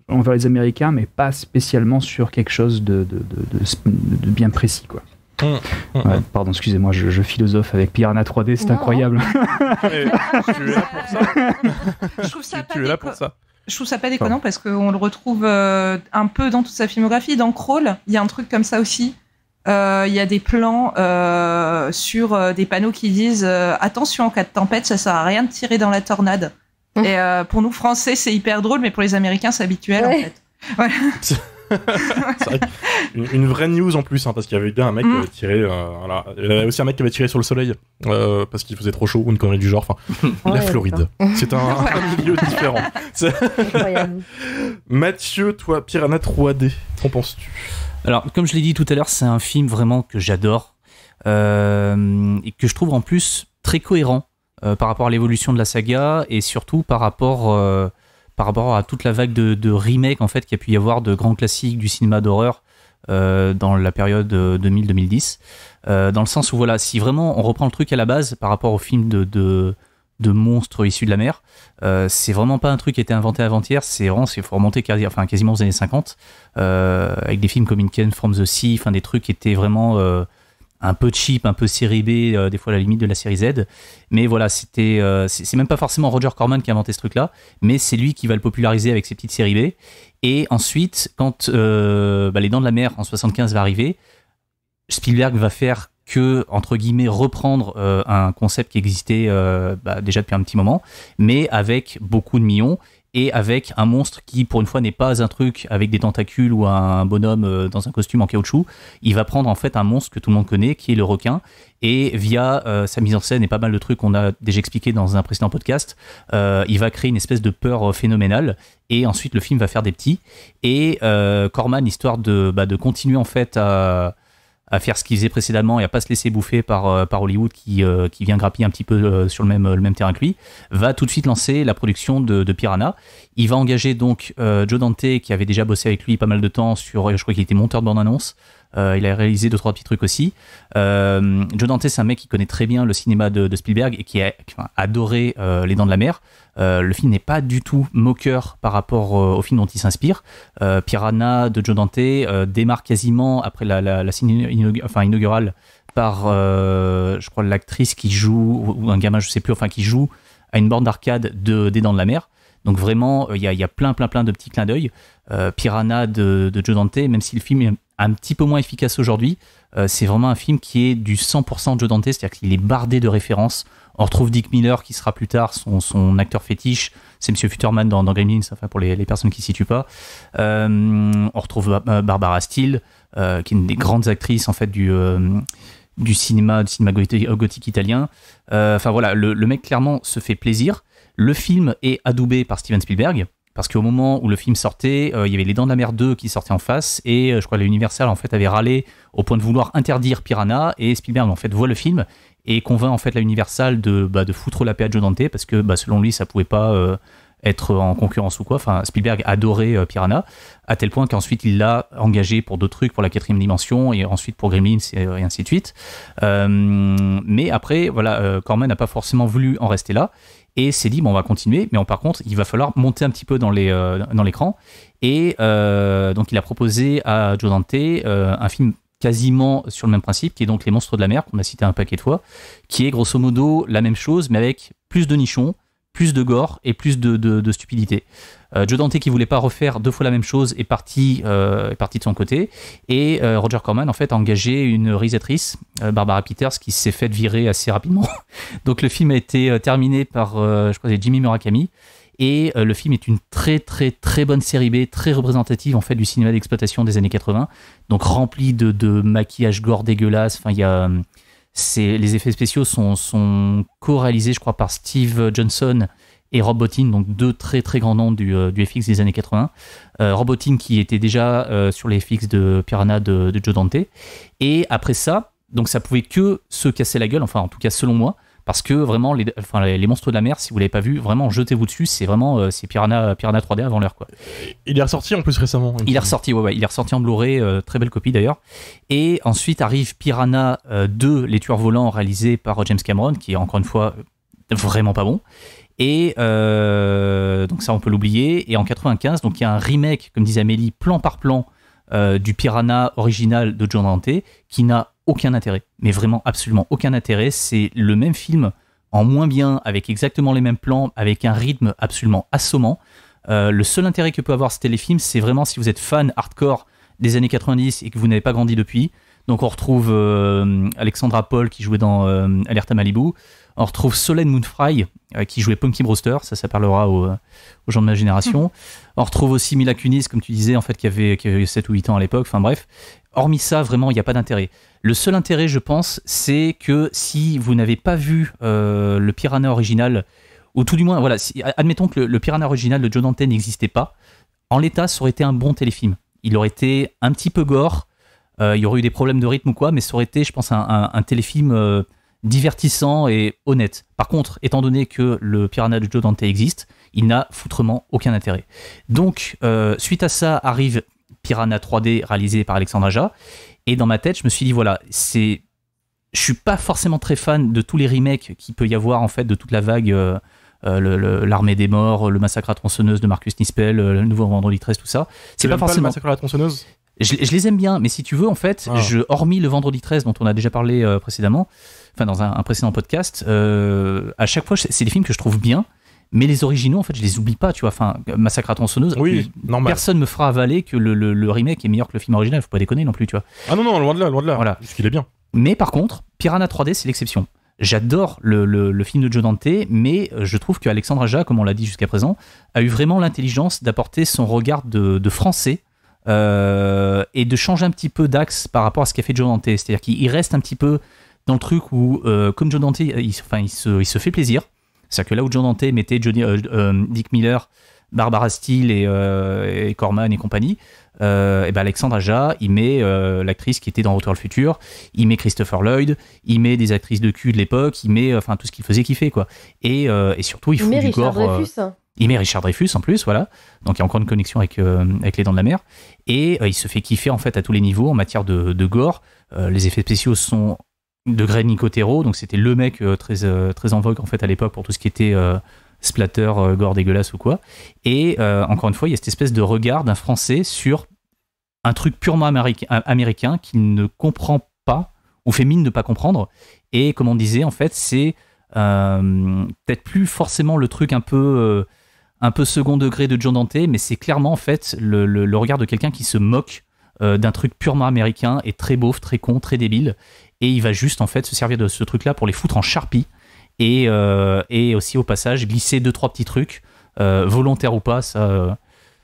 envers les Américains, mais pas spécialement sur quelque chose de bien précis, quoi. Pardon, excusez-moi, je philosophe avec Piranha 3D, c'est incroyable. Tu es là pour ça. Tu es là pour ça. Je trouve ça pas déconnant parce qu'on le retrouve un peu dans toute sa filmographie. Dans Crawl, il y a un truc comme ça aussi. Il y a des plans sur des panneaux qui disent attention, en cas de tempête, ça sert à rien de tirer dans la tornade. Et pour nous Français, c'est hyper drôle, mais pour les Américains, c'est habituel, en fait. Voilà. C'est vrai une vraie news en plus, hein, parce qu'il y avait bien un mec qui avait tiré. Voilà. Il y avait aussi un mec qui avait tiré sur le soleil parce qu'il faisait trop chaud ou une connerie du genre. Enfin, la Floride. C'est un milieu différent. Incroyable. Mathieu, toi, Piranha 3D, qu'en penses-tu? Alors, comme je l'ai dit tout à l'heure, c'est un film vraiment que j'adore et que je trouve en plus très cohérent par rapport à l'évolution de la saga et surtout par rapport à toute la vague de remakes en fait qu'il y a pu y avoir de grands classiques du cinéma d'horreur dans la période 2000-2010. Dans le sens où voilà, si vraiment on reprend le truc à la base par rapport au film de monstres issus de la mer, c'est vraiment pas un truc qui a été inventé avant-hier, c'est vraiment, il faut remonter quasiment aux années 50, avec des films comme Incan from the Sea, enfin des trucs qui étaient vraiment un peu cheap, un peu série B, des fois à la limite de la série Z. Mais voilà, c'est même pas forcément Roger Corman qui a inventé ce truc-là, mais c'est lui qui va le populariser avec ses petites séries B. Et ensuite, quand Les Dents de la Mer en 75 va arriver, Spielberg va faire que, entre guillemets, reprendre un concept qui existait déjà depuis un petit moment, mais avec beaucoup de millions et avec un monstre qui, pour une fois, n'est pas un truc avec des tentacules ou un bonhomme dans un costume en caoutchouc. Il va prendre en fait un monstre que tout le monde connaît, qui est le requin, et via sa mise en scène et pas mal de trucs qu'on a déjà expliqué dans un précédent podcast, il va créer une espèce de peur phénoménale, et ensuite le film va faire des petits. Et Corman, histoire de continuer en fait à faire ce qu'il faisait précédemment et à pas se laisser bouffer par Hollywood qui vient grappiller un petit peu sur le même terrain que lui, va tout de suite lancer la production de Piranha. Il va engager donc Joe Dante, qui avait déjà bossé avec lui pas mal de temps sur, je crois qu'il était monteur de bande-annonce. Il a réalisé 2-3 petits trucs aussi. Joe Dante, c'est un mec qui connaît très bien le cinéma de Spielberg et qui a adoré Les Dents de la Mer. Le film n'est pas du tout moqueur par rapport au film dont il s'inspire. Piranha de Joe Dante démarre quasiment après la scène inaugurale par, je crois, l'actrice qui joue, ou un gamin, je sais plus, enfin qui joue à une borne d'arcade des Dents de la Mer. Donc vraiment, il y a plein de petits clins d'œil. Piranha de Joe Dante, même si le film est un petit peu moins efficace aujourd'hui, c'est vraiment un film qui est du 100% de Joe Dante, c'est-à-dire qu'il est bardé de références. On retrouve Dick Miller, qui sera plus tard son acteur fétiche, c'est Monsieur Futterman dans Gremlins, enfin pour les personnes qui ne s'y situent pas. On retrouve Barbara Steele, qui est une des grandes actrices en fait du cinéma gothique italien. Enfin voilà, le mec clairement se fait plaisir. Le film est adoubé par Steven Spielberg, parce qu'au moment où le film sortait, il y avait Les Dents de la Mer 2 qui sortait en face, et je crois que l'Universal en fait avait râlé au point de vouloir interdire Piranha, et Spielberg en fait voit le film et convainc en fait la Universal de foutre la paix à Joe Dante, parce que selon lui ça pouvait pas être en concurrence ou quoi. Enfin, Spielberg adorait Piranha, à tel point qu'ensuite il l'a engagé pour d'autres trucs, pour la 4e dimension, et ensuite pour Gremlins, et ainsi de suite. Mais après, voilà, Corman n'a pas forcément voulu en rester là, et s'est dit, bon, on va continuer, mais par contre, il va falloir monter un petit peu dans l'écran. Et donc, il a proposé à Joe Dante un film quasiment sur le même principe, qui est donc Les Monstres de la Mer, qu'on a cité un paquet de fois, qui est grosso modo la même chose, mais avec plus de nichons, plus de gore et plus de stupidité. Joe Dante, qui voulait pas refaire 2 fois la même chose, est parti de son côté, et Roger Corman en fait a engagé une réalisatrice, Barbara Peters, qui s'est faite virer assez rapidement. Donc le film a été terminé par je crois c'est Jimmy Murakami, et le film est une très très très bonne série B, très représentative en fait du cinéma d'exploitation des années 80, donc rempli de maquillage gore dégueulasse. Enfin, il y a les effets spéciaux sont co-réalisés, je crois, par Steve Johnson et Rob Bottin, donc 2 très très grands noms du FX des années 80. Rob Bottin qui était déjà sur les FX de Piranha de Joe Dante. Et après ça, donc ça pouvait que se casser la gueule, enfin en tout cas selon moi, parce que vraiment les Monstres de la Mer, si vous l'avez pas vu, vraiment jetez-vous dessus, c'est vraiment c'est Piranha 3D avant l'heure, quoi. Il est ressorti en plus récemment. Il est ressorti, ouais, il est ressorti en Blu-ray, très belle copie d'ailleurs. Et ensuite arrive Piranha 2, Les Tueurs Volants, réalisé par James Cameron, qui est encore une fois vraiment pas bon. Et donc ça on peut l'oublier. Et en 95, donc il y a un remake, comme disait Amélie, plan par plan du Piranha original de Joe Dante, qui n'a aucun intérêt, mais vraiment absolument aucun intérêt. C'est le même film en moins bien, avec exactement les mêmes plans, avec un rythme absolument assommant. Le seul intérêt que peut avoir ce téléfilm, c'est vraiment si vous êtes fan hardcore des années 90 et que vous n'avez pas grandi depuis. Donc on retrouve Alexandra Paul qui jouait dans Alerte à Malibu. On retrouve Solène Moonfry qui jouait Punky Brewster, ça parlera aux gens de ma génération. On retrouve aussi Mila Kunis, comme tu disais, en fait, qui avait 7 ou 8 ans à l'époque, enfin bref. Hormis ça, vraiment, il n'y a pas d'intérêt. Le seul intérêt, je pense, c'est que si vous n'avez pas vu le Piranha original, ou tout du moins, voilà, admettons que le Piranha original de Joe Dante n'existait pas, en l'état, ça aurait été un bon téléfilm. Il aurait été un petit peu gore, il y aurait eu des problèmes de rythme ou quoi, mais ça aurait été, je pense, un téléfilm divertissant et honnête. Par contre, étant donné que le Piranha de Joe Dante existe, il n'a foutrement aucun intérêt. Donc, suite à ça, arrive Piranha 3D réalisé par Alexandre Aja, et dans ma tête, je me suis dit, voilà, je suis pas forcément très fan de tous les remakes qu'il peut y avoir, en fait, de toute la vague l'Armée des Morts, le Massacre à tronçonneuse de Marcus Nispel, le nouveau Vendredi 13, tout ça. C'est pas forcément le Massacre à la tronçonneuse. Je les aime bien, mais si tu veux, en fait, hormis le Vendredi 13 dont on a déjà parlé précédemment, enfin dans un précédent podcast, à chaque fois, c'est des films que je trouve bien, mais les originaux, en fait, je les oublie pas, tu vois. Enfin, Massacre à tronçonneuse, personne me fera avaler que le remake est meilleur que le film original, faut pas déconner non plus, tu vois. Ah non, loin de là, voilà. Parce qu'il est bien. Mais par contre, Piranha 3D, c'est l'exception. J'adore le film de Joe Dante, mais je trouve qu'Alexandre Aja, comme on l'a dit jusqu'à présent, a eu vraiment l'intelligence d'apporter son regard de français et de changer un petit peu d'axe par rapport à ce qu'a fait Joe Dante. C'est-à-dire qu'il reste un petit peu dans le truc où, comme Joe Dante, il se fait plaisir. C'est-à-dire que là où Joe Dante mettait Dick Miller, Barbara Steele et Corman et compagnie, et ben Alexandre Aja, il met l'actrice qui était dans Retour vers le futur, il met Christopher Lloyd, il met des actrices de cul de l'époque, il met tout ce qu'il faisait kiffer, quoi. Et surtout, il fout du gore. Il met Richard Dreyfuss en plus, voilà. Donc il y a encore une connexion avec Les Dents de la Mer. Et il se fait kiffer en fait à tous les niveaux en matière de gore. Les effets spéciaux sont de Greg Nicotero, donc c'était le mec très en vogue en fait à l'époque pour tout ce qui était splatter, gore dégueulasse ou quoi. Et encore une fois, il y a cette espèce de regard d'un Français sur un truc purement américain qu'il ne comprend pas, ou fait mine de pas comprendre. Et comme on disait, en fait, c'est peut-être plus forcément le truc un peu second degré de Joe Dante, mais c'est clairement en fait le regard de quelqu'un qui se moque d'un truc purement américain et très beauf, très con, très débile. Et il va juste en fait se servir de ce truc-là pour les foutre en charpie. Et aussi au passage glisser 2-3 petits trucs volontaires ou pas, ça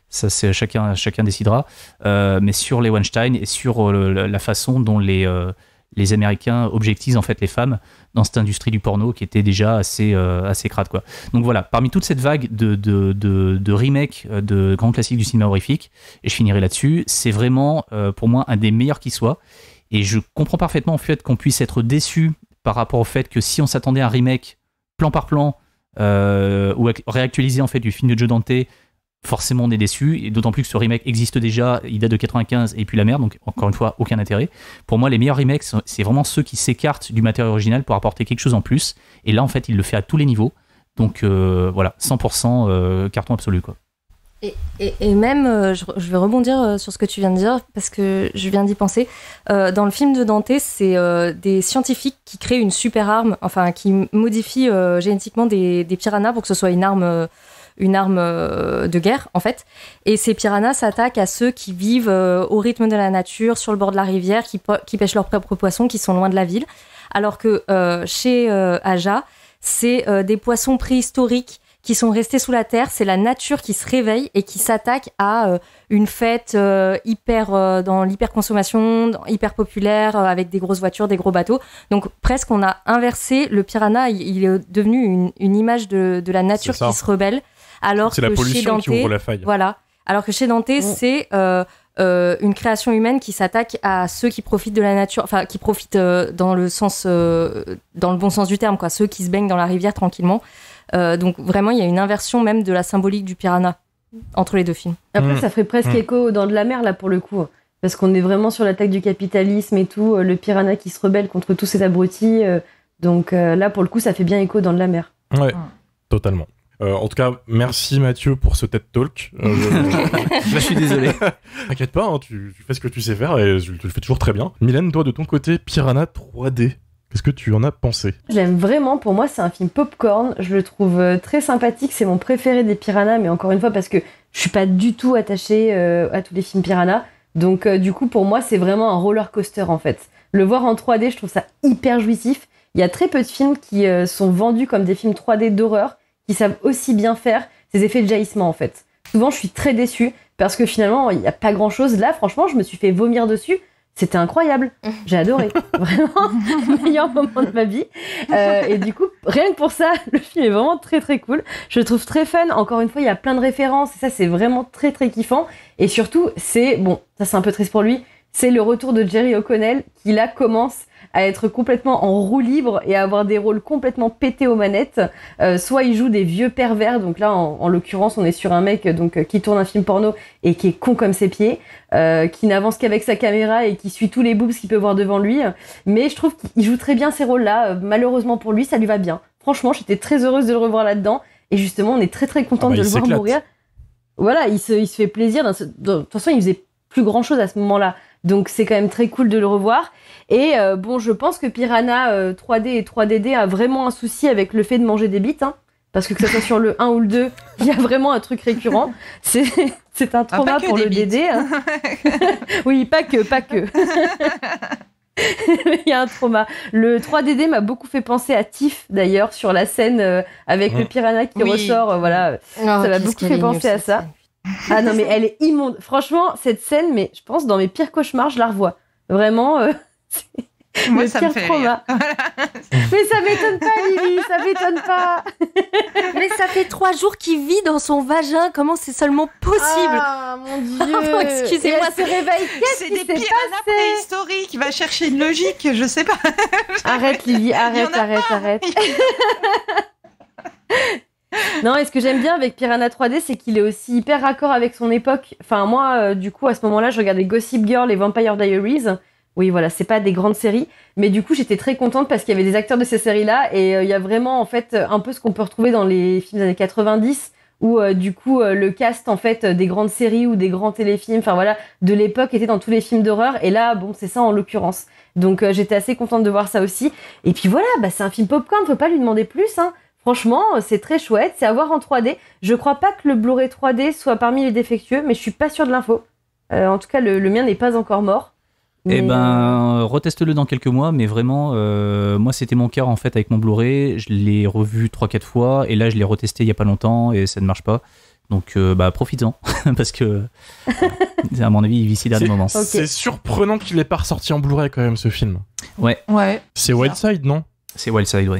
c'est chacun décidera, mais sur les Weinstein et sur la façon dont les Américains objectisent en fait les femmes dans cette industrie du porno qui était déjà assez crade, quoi. Donc voilà, parmi toute cette vague de remakes de grands classiques du cinéma horrifique, et je finirai là-dessus, c'est vraiment pour moi un des meilleurs qui soit, et je comprends parfaitement en fait qu'on puisse être déçu par rapport au fait que si on s'attendait à un remake plan par plan ou réactualiser en fait du film de Joe Dante, forcément on est déçu, et d'autant plus que ce remake existe déjà, il date de 95 et puis la merde, donc encore une fois aucun intérêt. Pour moi les meilleurs remakes c'est vraiment ceux qui s'écartent du matériel original pour apporter quelque chose en plus, et là en fait il le fait à tous les niveaux, donc voilà, 100% carton absolu, quoi. Et même, je vais rebondir sur ce que tu viens de dire, parce que je viens d'y penser. Dans le film de Dante, c'est des scientifiques qui créent une super arme, enfin qui modifient génétiquement des piranhas pour que ce soit une arme de guerre, en fait. Et ces piranhas s'attaquent à ceux qui vivent au rythme de la nature, sur le bord de la rivière, qui pêchent leurs propres poissons, qui sont loin de la ville. Alors que chez Aja, c'est des poissons préhistoriques qui sont restés sous la terre, c'est la nature qui se réveille et qui s'attaque à une fête dans l'hyperconsommation, hyper populaire, avec des grosses voitures, des gros bateaux. Donc presque on a inversé, le piranha, il est devenu une image de la nature qui se rebelle, alors c'est que la pollution chez Dante, qui ouvre la faille. Voilà. Alors que chez Dante, c'est une création humaine qui s'attaque à ceux qui profitent de la nature, enfin qui profitent dans le bon sens du terme, quoi, ceux qui se baignent dans la rivière tranquillement. Donc vraiment il y a une inversion même de la symbolique du piranha entre les deux films. Après ça ferait presque écho aux Dents de la Mer là pour le coup, parce qu'on est vraiment sur l'attaque du capitalisme et tout, le piranha qui se rebelle contre tous ces abrutis, donc là pour le coup ça fait bien écho aux Dents de la Mer. Ouais, totalement. En tout cas, merci Mathieu pour ce TED Talk. Je suis désolé. T'inquiète pas, hein, tu fais ce que tu sais faire et tu le fais toujours très bien. Mylène, toi de ton côté, Piranha 3D, qu'est-ce que tu en as pensé ? Je l'aime vraiment, pour moi c'est un film popcorn, je le trouve très sympathique, c'est mon préféré des piranhas, mais encore une fois parce que je suis pas du tout attachée à tous les films piranhas, Donc du coup, pour moi, c'est vraiment un roller coaster en fait. Le voir en 3D, je trouve ça hyper jouissif. Il y a très peu de films qui sont vendus comme des films 3D d'horreur, qui savent aussi bien faire ces effets de jaillissement en fait. Souvent, je suis très déçue parce que finalement, il n'y a pas grand-chose. Là, franchement, je me suis fait vomir dessus. C'était incroyable. J'ai adoré. Vraiment, le meilleur moment de ma vie. Et du coup, rien que pour ça, le film est vraiment très très cool. Je le trouve très fun. Encore une fois, il y a plein de références. Et ça, c'est vraiment très très kiffant. Et surtout, bon, ça c'est un peu triste pour lui, c'est le retour de Jerry O'Connell qui là commence à être complètement en roue libre et à avoir des rôles complètement pétés aux manettes. Soit il joue des vieux pervers, donc là en l'occurrence on est sur un mec qui tourne un film porno et qui est con comme ses pieds, qui n'avance qu'avec sa caméra et qui suit tous les boobs qu'il peut voir devant lui. Mais je trouve qu'il joue très bien ces rôles-là. Malheureusement pour lui, ça lui va bien. Franchement, j'étais très heureuse de le revoir là-dedans. Et justement, on est très très contente de le voir mourir. Voilà, il se fait plaisir. De toute façon, il faisait plus grand-chose à ce moment-là. Donc c'est quand même très cool de le revoir. Et bon, je pense que Piranha 3D et 3DD a vraiment un souci avec le fait de manger des bites, hein, parce que ce soit sur le 1 ou le 2, il y a vraiment un truc récurrent. C'est un trauma pour le DD. Hein. Oui, pas que. Il y a un trauma. Le 3DD m'a beaucoup fait penser à Tiff, d'ailleurs, sur la scène avec le piranha qui ressort. Voilà, ça m'a beaucoup fait penser à ça. Ah non, mais elle est immonde. Franchement, cette scène, mais je pense dans mes pires cauchemars, je la revois. Vraiment, moi, le ça pire me fait trauma. Mais ça m'étonne pas, Lily, ça m'étonne pas. Mais ça fait 3 jours qu'il vit dans son vagin. Comment c'est seulement possible? Ah, mon Dieu. Pardon, excusez-moi. Elle se réveille. Qu'est-ce qui des s'est piranhas passé? préhistoriques. Il va chercher une logique, je sais pas. Arrête, Lily, arrête. Non, et ce que j'aime bien avec Piranha 3D, c'est qu'il est aussi hyper raccord avec son époque. Enfin, moi, du coup, à ce moment-là, je regardais Gossip Girl et Vampire Diaries. Oui, voilà, c'est pas des grandes séries. Mais du coup, j'étais très contente parce qu'il y avait des acteurs de ces séries-là. Et il y a vraiment, en fait, un peu ce qu'on peut retrouver dans les films des années 90, où, du coup, le cast, en fait, des grandes séries ou des grands téléfilms, enfin voilà, de l'époque, était dans tous les films d'horreur. Et là, bon, c'est ça en l'occurrence. Donc, j'étais assez contente de voir ça aussi. Et puis voilà, bah, c'est un film popcorn, faut pas lui demander plus, hein. Franchement, c'est très chouette, c'est à voir en 3D. Je crois pas que le Blu-ray 3D soit parmi les défectueux, mais je suis pas sûre de l'info. En tout cas, le mien n'est pas encore mort. Eh ben, reteste-le dans quelques mois, mais vraiment, moi c'était mon cas en fait avec mon Blu-ray. Je l'ai revu 3-4 fois, et là je l'ai retesté il y a pas longtemps, et ça ne marche pas. Donc, profites-en, parce que, à mon avis, il vit ces derniers moments. Okay. C'est surprenant qu'il n'ait pas ressorti en Blu-ray quand même, ce film. Ouais. C'est Wildside, non ? C'est Wildside, oui.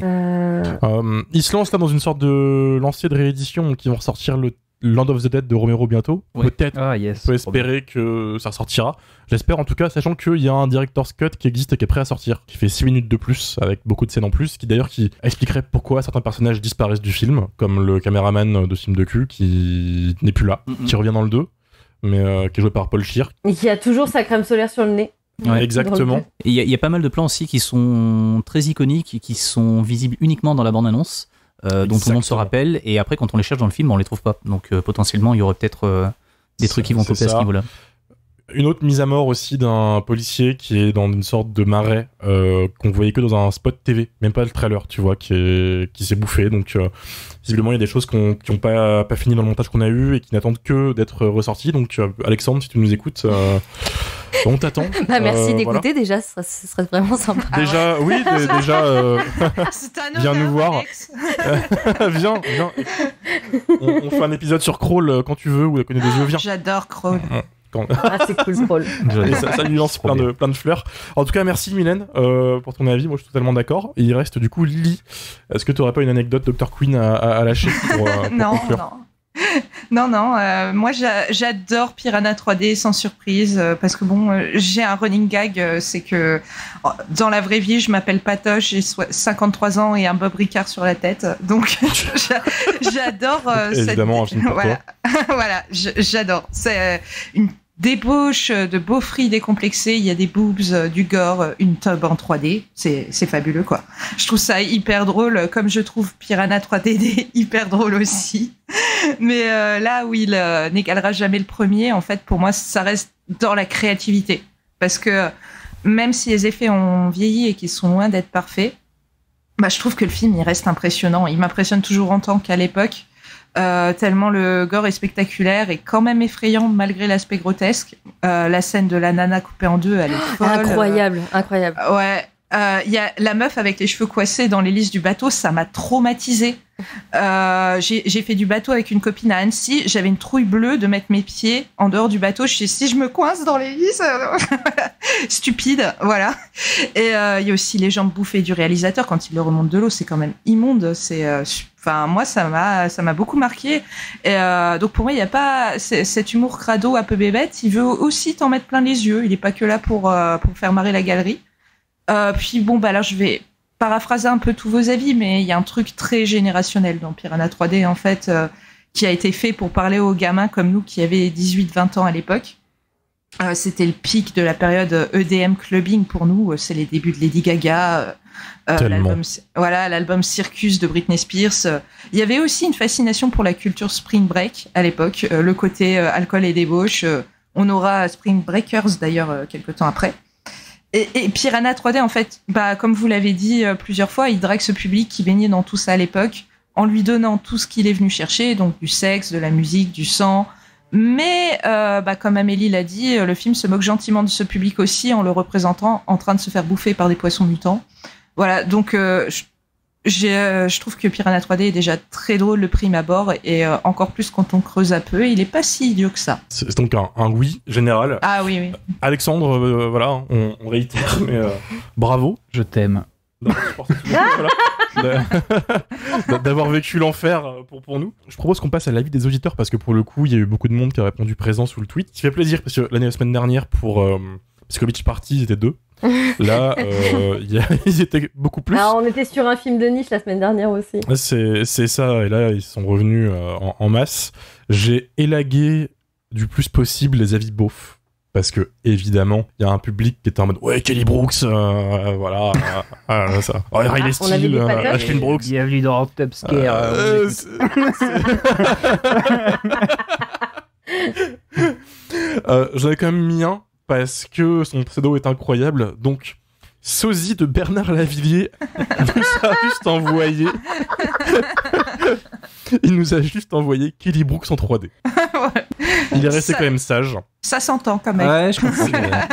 Ils se lancent là dans une sorte de lancée de réédition, qui vont ressortir le Land of the Dead de Romero bientôt. Ouais. Peut-être, on peut espérer que ça sortira. J'espère en tout cas, sachant qu'il y a un Director's Cut qui existe et qui est prêt à sortir, qui fait 6 minutes de plus, avec beaucoup de scènes en plus, qui expliquerait pourquoi certains personnages disparaissent du film, comme le caméraman de film de cul, qui n'est plus là, qui revient dans le 2, mais qui est joué par Paul Scheer. Et qui a toujours sa crème solaire sur le nez. Ouais, exactement. Il y a pas mal de plans aussi qui sont très iconiques et qui sont visibles uniquement dans la bande-annonce, dont tout le monde se rappelle, et après quand on les cherche dans le film on les trouve pas, donc potentiellement il y aurait peut-être des trucs qui vont popper à ce niveau-là. Une autre mise à mort aussi d'un policier qui est dans une sorte de marais qu'on voyait que dans un spot TV, même pas le trailer, tu vois, qui s'est bouffé. Donc visiblement il y a des choses qui n'ont pas fini dans le montage qu'on a eu et qui n'attendent que d'être ressorties. Donc Alexandre, si tu nous écoutes, on t'attend. Bah merci d'écouter, voilà. Déjà, ce serait vraiment sympa. Déjà, oui, déjà, viens nous voir. viens. On fait un épisode sur Crawl quand tu veux, ou Connaît des yeux, viens. J'adore Crawl. Ah, c'est cool, Crawl. Ça lui lance plein de fleurs. En tout cas, merci Mylène pour ton avis. Moi, je suis totalement d'accord. Et il reste du coup Lily. Est-ce que tu n'aurais pas une anecdote Dr. Queen à lâcher pour conclure ? Non, moi j'adore Piranha 3D sans surprise, parce que bon, j'ai un running gag, c'est que dans la vraie vie je m'appelle Patoche, j'ai 53 ans et un Bob Ricard sur la tête, donc j'adore évidemment un film pour toi. Voilà, j'adore, c'est une débauche de beaux fruits décomplexés, il y a des boobs, du gore, une tub en 3D, c'est fabuleux quoi. Je trouve ça hyper drôle, comme je trouve Piranha 3D hyper drôle aussi. Mais là où il n'égalera jamais le premier, en fait, pour moi, ça reste dans la créativité. Parce que même si les effets ont vieilli et qu'ils sont loin d'être parfaits, bah, je trouve que le film, il reste impressionnant. Il m'impressionne toujours autant qu'à l'époque. tellement le gore est spectaculaire et quand même effrayant malgré l'aspect grotesque. La scène de la nana coupée en deux, elle est folle. Incroyable. Ouais. Il y a la meuf avec les cheveux coincés dans l'hélice du bateau, ça m'a traumatisée. J'ai fait du bateau avec une copine à Annecy, j'avais une trouille bleue de mettre mes pieds en dehors du bateau. Je sais, si je me coince dans l'hélice, stupide, voilà. Et il y a aussi les jambes bouffées du réalisateur quand il le remonte de l'eau, c'est quand même immonde. Enfin, moi, ça m'a beaucoup marqué. Et donc pour moi, il n'y a pas cet humour crado un peu bébête. Il veut aussi t'en mettre plein les yeux. Il n'est pas que là pour faire marrer la galerie. Puis bon, bah alors je vais paraphraser un peu tous vos avis, mais il y a un truc très générationnel dans Piranha 3D, en fait, qui a été fait pour parler aux gamins comme nous qui avaient 18-20 ans à l'époque. C'était le pic de la période EDM clubbing pour nous. C'est les débuts de Lady Gaga, l'album Circus de Britney Spears. Il y avait aussi une fascination pour la culture Spring Break à l'époque, le côté alcool et débauche. On aura Spring Breakers d'ailleurs quelques temps après. Et Piranha 3D, en fait, bah, comme vous l'avez dit plusieurs fois, il drague ce public qui baignait dans tout ça à l'époque, en lui donnant tout ce qu'il est venu chercher, donc du sexe, de la musique, du sang. Mais, comme Amélie l'a dit, le film se moque gentiment de ce public aussi, en le représentant en train de se faire bouffer par des poissons mutants. Voilà, donc je trouve que Piranha 3D est déjà très drôle de prime abord, et encore plus quand on creuse un peu, il est pas si idiot que ça. C'est donc un oui général. Ah oui. Alexandre, voilà, on réitère, mais bravo. Je t'aime. D'avoir vécu l'enfer pour nous. Je propose qu'on passe à l'avis des auditeurs, parce que pour le coup, il y a eu beaucoup de monde qui a répondu présent sous le tweet. Ce qui fait plaisir, parce que la semaine dernière, pour Psycho Party, ils étaient 2. Là, ils étaient beaucoup plus. Alors, on était sur un film de niche la semaine dernière aussi. C'est ça, et là, ils sont revenus en masse. J'ai élagué du plus possible les avis beaufs, parce que, évidemment, il y a un public qui était en mode « Ouais, Kelly Brooks, voilà, ça. Oh, Riley Steele, Ashlyn Brooks. » Bienvenue dans Top Scare. J'en ai quand même mis un, parce que son pseudo est incroyable. Donc, Sosie de Bernard Lavillier nous a juste envoyé... Il nous a juste envoyé Kelly Brooks en 3D. Ouais. Il est resté quand même sage. Ça s'entend quand même. Ouais, je comprends. Voilà.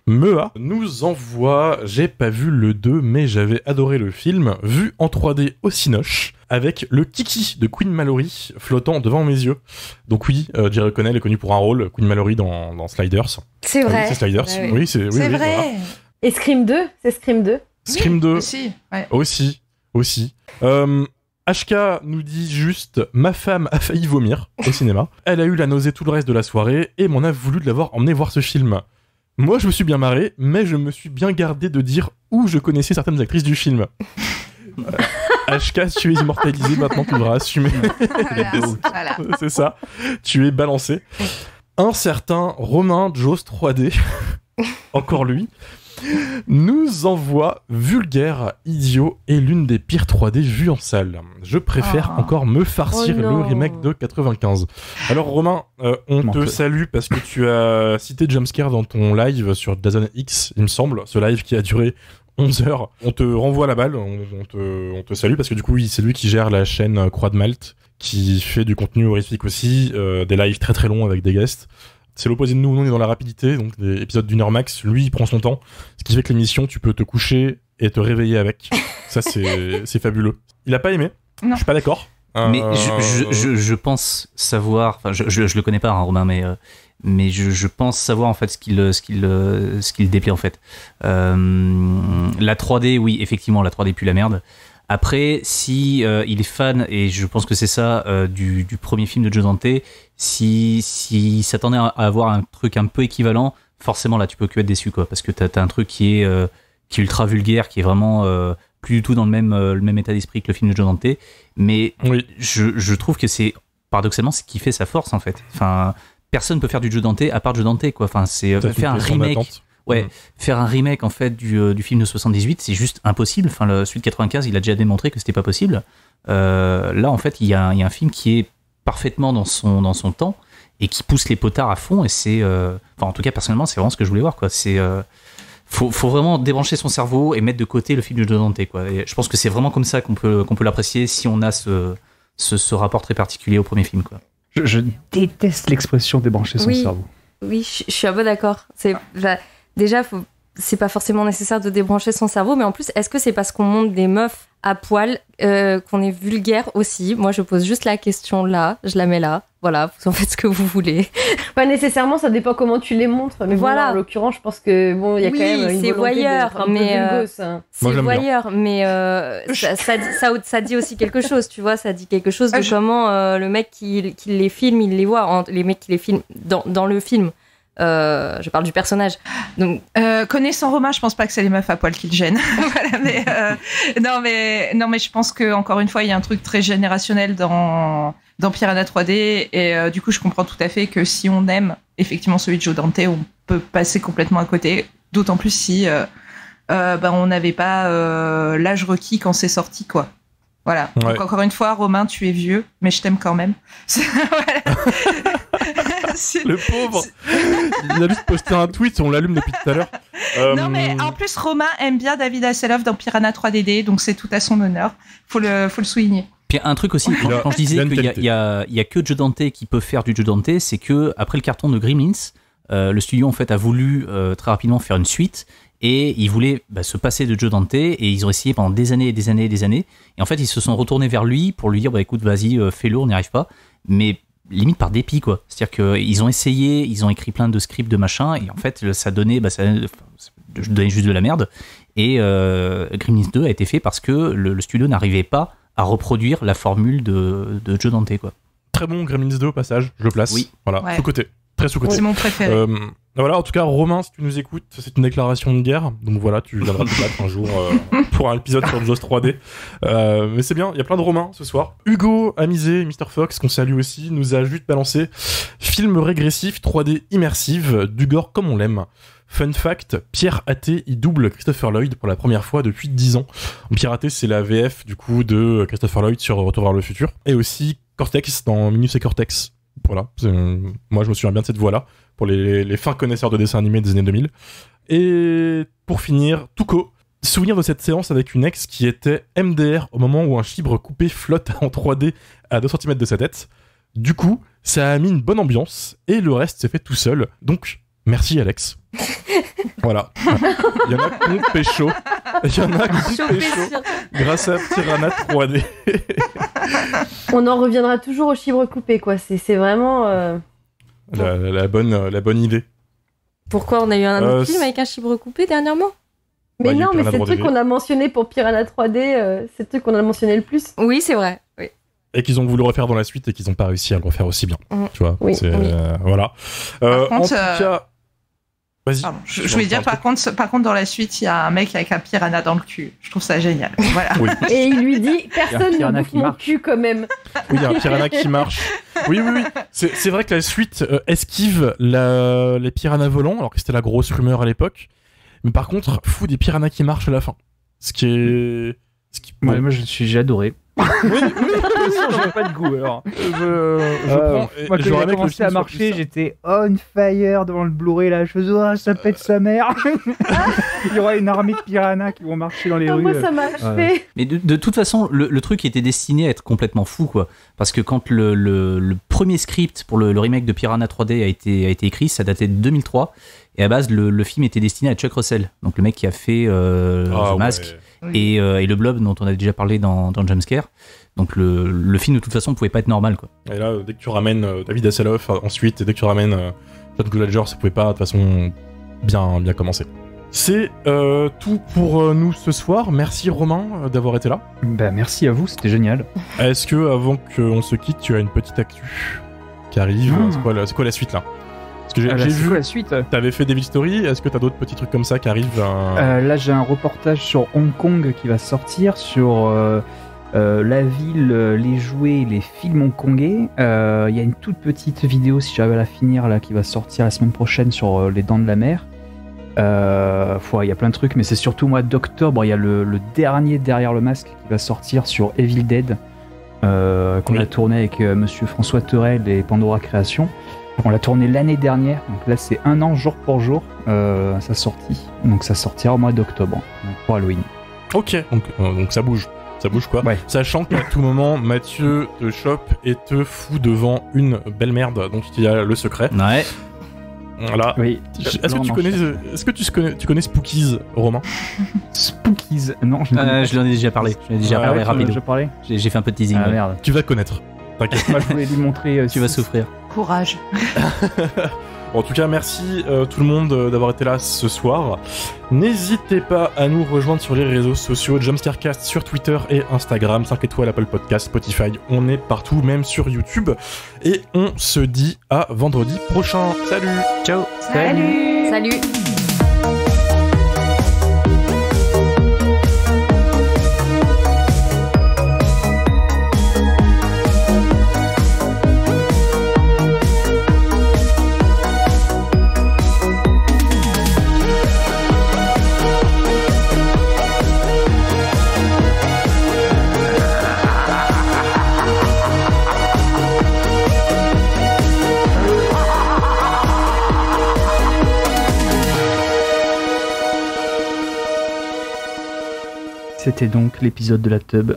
Mea nous envoie « J'ai pas vu le 2, mais j'avais adoré le film, vu en 3D au Cinoche, avec le kiki de Queen Mallory flottant devant mes yeux. » Donc oui, Jerry O'Connell est connu pour un rôle, Queen Mallory dans Sliders. C'est vrai. Oui, c'est Sliders. Ouais, oui, c'est vrai. Voilà. Et Scream 2, c'est Scream 2. Scream 2. Aussi, ouais. Aussi. HK nous dit juste « Ma femme a failli vomir au cinéma. Elle a eu la nausée tout le reste de la soirée et m'en a voulu de l'avoir emmené voir ce film. Moi, je me suis bien marré, mais je me suis bien gardé de dire où je connaissais certaines actrices du film. » HK, tu es immortalisé, maintenant tu devras assumer. Voilà. C'est ça. Tu es balancé. Un certain Romain Joss 3D, encore lui, nous envoie vulgaire, idiot et l'une des pires 3D vues en salle. Je préfère encore me farcir le remake de 95. Alors Romain, on te salue parce que tu as cité Jumpscare dans ton live sur Dazn X, il me semble, ce live qui a duré 11 heures. On te renvoie la balle, on te salue parce que du coup, oui, c'est lui qui gère la chaîne Croix de Malte, qui fait du contenu horrifique aussi, des lives très très longs avec des guests. C'est l'opposé de nous, on est dans la rapidité, donc des épisodes d'1 heure max, lui il prend son temps, ce qui fait que l'émission tu peux te coucher et te réveiller avec. Ça c'est fabuleux. Il a pas aimé, je suis pas d'accord. Mais je pense savoir, enfin je le connais pas, hein, Romain, mais je pense savoir en fait ce qu'il déplaît en fait. La 3D, oui, effectivement, la 3D pue la merde. Après, si il est fan, et je pense que c'est ça, du premier film de Joe Dante, si s'attendait à avoir un truc un peu équivalent, forcément là tu peux que être déçu, quoi, parce que t'as un truc qui est ultra vulgaire, qui est vraiment plus du tout dans le même état d'esprit que le film de Joe Dante, mais oui. je trouve que c'est paradoxalement ce qui fait sa force en fait. Enfin, personne peut faire du Joe Dante à part Joe Dante, quoi. Enfin, c'est faire un remake. Ouais, faire un remake en fait du film de 78, c'est juste impossible. Enfin, celui de 95, il a déjà démontré que c'était pas possible. Là, en fait, il y a un film qui est parfaitement dans son temps et qui pousse les potards à fond. Et c'est, enfin, en tout cas, personnellement, c'est vraiment ce que je voulais voir, quoi. C'est, faut vraiment débrancher son cerveau et mettre de côté le film de Joe Dante, quoi. Et je pense que c'est vraiment comme ça qu'on peut l'apprécier si on a ce rapport très particulier au premier film, quoi. Je déteste l'expression débrancher son Oui. cerveau. Oui, je suis un peu d'accord. Déjà, c'est pas forcément nécessaire de débrancher son cerveau, mais en plus, est-ce que c'est parce qu'on monte des meufs à poil qu'on est vulgaire aussi? Moi, je pose juste la question là, je la mets là. Voilà, vous en faites ce que vous voulez. Pas nécessairement, ça dépend comment tu les montres. Mais Voilà. voilà, en l'occurrence, je pense que bon, il y a quand même une c'est volonté voyeur, d'être un peu mais vulgose, hein. c'est Moi, j'aime voyeur, mais ça dit aussi quelque chose, tu vois. Ça dit quelque chose de comment le mec qui les filme, il les voit. Les mecs qui les filment dans le film. Je parle du personnage. Donc, Connaissant Romain, je pense pas que c'est les meufs à poil qui le gênent. Voilà, non, mais je pense que encore une fois, il y a un truc très générationnel dans Piranha 3D, et du coup, je comprends tout à fait que si on aime effectivement celui de Joe Dante, on peut passer complètement à côté. D'autant plus si on n'avait pas l'âge requis quand c'est sorti, quoi. Voilà. Ouais. Donc encore une fois, Romain, tu es vieux, mais je t'aime quand même. Voilà. Le pauvre. Il a juste posté un tweet, on l'allume depuis tout à l'heure. Non, mais en plus, Romain aime bien David Hasselhoff dans Piranha 3DD, donc c'est tout à son honneur. Faut le souligner. Puis un truc aussi, quand je disais qu'il y a que Joe Dante qui peut faire du Joe Dante, c'est que après le carton de Gremlins, le studio en fait a voulu très rapidement faire une suite, et ils voulaient se passer de Joe Dante, et ils ont essayé pendant des années et des années et des années, et en fait ils se sont retournés vers lui pour lui dire écoute, vas-y, fais-le, on n'y arrive pas, mais limite par dépit, quoi. C'est-à-dire qu'ils ont essayé, ils ont écrit plein de scripts de machin, et en fait ça donnait juste de la merde, et Gremlins 2 a été fait parce que le studio n'arrivait pas à reproduire la formule de Joe Dante, quoi. Très bon Gremlins 2 au passage, je le place. Oui. Voilà, Ouais. sous-côté. Très sous-côté. C'est mon préféré. Voilà, en tout cas, Romain, si tu nous écoutes, c'est une déclaration de guerre. Donc voilà, tu viendras te battre un jour pour un épisode sur Jaws 3D. Mais c'est bien, il y a plein de Romains ce soir. Hugo Amizé, Mr. Fox, qu'on salue aussi, nous a juste balancé film régressif 3D immersive, du gore comme on l'aime. Fun fact, Pierre Athé y double Christopher Lloyd pour la première fois depuis 10 ans. Pierre Athé, c'est la VF du coup de Christopher Lloyd sur Retour vers le futur. Et aussi Cortex dans Minus et Cortex. Voilà, moi je me souviens bien de cette voix-là, pour les fins connaisseurs de dessins animés des années 2000. Et pour finir, Touko, souvenir de cette séance avec une ex qui était MDR au moment où un chibre coupé flotte en 3D à 2 cm de sa tête. Du coup, ça a mis une bonne ambiance, et le reste s'est fait tout seul. Donc, merci Alex. Voilà. Il y en a qui ont pécho. Il y en a qui ont pécho grâce à Piranha 3D. On en reviendra toujours au chibre coupé, quoi. C'est vraiment... La bonne idée. pourquoi on a eu un autre film avec un chibre coupé dernièrement? Mais Ouais, non, mais Piranha c'est le truc 3D. qu'on a mentionné pour Piranha 3D, c'est le truc qu'on a mentionné le plus. Oui, c'est vrai. Oui. Et qu'ils ont voulu le refaire dans la suite et qu'ils n'ont pas réussi à le refaire aussi bien. Tu vois, Oui, c'est, oui. voilà. Par En contre, tout cas... Vas-y. Pardon, je voulais dire, par contre, dans la suite, il y a un mec avec un piranha dans le cul. Je trouve ça génial. Voilà. Oui. Et il lui dit, personne ne piranha bouffe qui mon marche. cul quand même. Oui, il y a un piranha qui marche. Oui. C'est vrai que la suite esquive les piranhas volants, alors que c'était la grosse rumeur à l'époque. Mais par contre, fout des piranhas qui marchent à la fin. Ce qui est... Ouais, moi, j'ai adoré. J'ai pas de goût alors. Je prends... Moi, quand il a commencé à marcher, j'étais on fire devant le Blu-ray là. Je faisais, ça pète sa mère. Il y aura une armée de piranhas qui vont marcher dans les Non, rues. moi, ça m'a achevé. Mais de toute façon, le truc était destiné à être complètement fou, quoi. Parce que quand le premier script pour le remake de Piranha 3D a été écrit, ça datait de 2003. Et à base, le film était destiné à Chuck Russell, donc le mec qui a fait The Mask et le Blob dont on a déjà parlé dans Jumpscare. Donc le film de toute façon pouvait pas être normal, quoi. Et là, dès que tu ramènes David Hasselhoff ensuite, et dès que tu ramènes John Goodladger, ça pouvait pas de toute façon bien commencer. C'est tout pour nous ce soir. Merci Romain d'avoir été là. Bah, merci à vous, c'était génial. Est-ce que avant qu'on se quitte, tu as une petite actu qui arrive? C'est quoi la suite là? Parce que j'ai C'est vu, quoi la suite? t'avais fait Devil Story. Est-ce que t'as d'autres petits trucs comme ça qui arrivent? Là, j'ai un reportage sur Hong Kong qui va sortir sur la ville, les jouets, les films hongkongais. Il y a une toute petite vidéo, si j'arrive à la finir, là, qui va sortir la semaine prochaine sur les Dents de la Mer. Il y a plein de trucs, mais c'est surtout au mois d'octobre. Il y a le dernier Derrière le masque qui va sortir sur Evil Dead, qu'on a tourné avec monsieur François Terrel et Pandora Création. On l'a tourné l'année dernière, donc là c'est 1 an jour pour jour sa sortie. Donc ça sortira au mois d'octobre, donc pour Halloween. Ok, donc ça bouge. Ça bouge quoi. Ouais. Sachant qu'à tout moment, Mathieu te chope et te fout devant une belle merde. Donc il y a le secret. Ouais. Voilà. Oui. Est-ce que tu connais Spookies, Romain? Spookies. Non, je ne Je l'en ai déjà parlé. Je l'en ai déjà parlé rapidement. Je parlais. J'ai fait un peu de teasing. Ah ouais. merde. Tu vas connaître. T'inquiète. Moi, je voulais lui montrer. Tu vas souffrir. Courage. En tout cas, merci tout le monde d'avoir été là ce soir. N'hésitez pas à nous rejoindre sur les réseaux sociaux, Jumpscarecast sur Twitter et Instagram, 5 étoiles Apple Podcast, Spotify, on est partout, même sur YouTube. Et on se dit à vendredi prochain. Salut. Ciao. Salut. Salut. C'était donc l'épisode de la tub.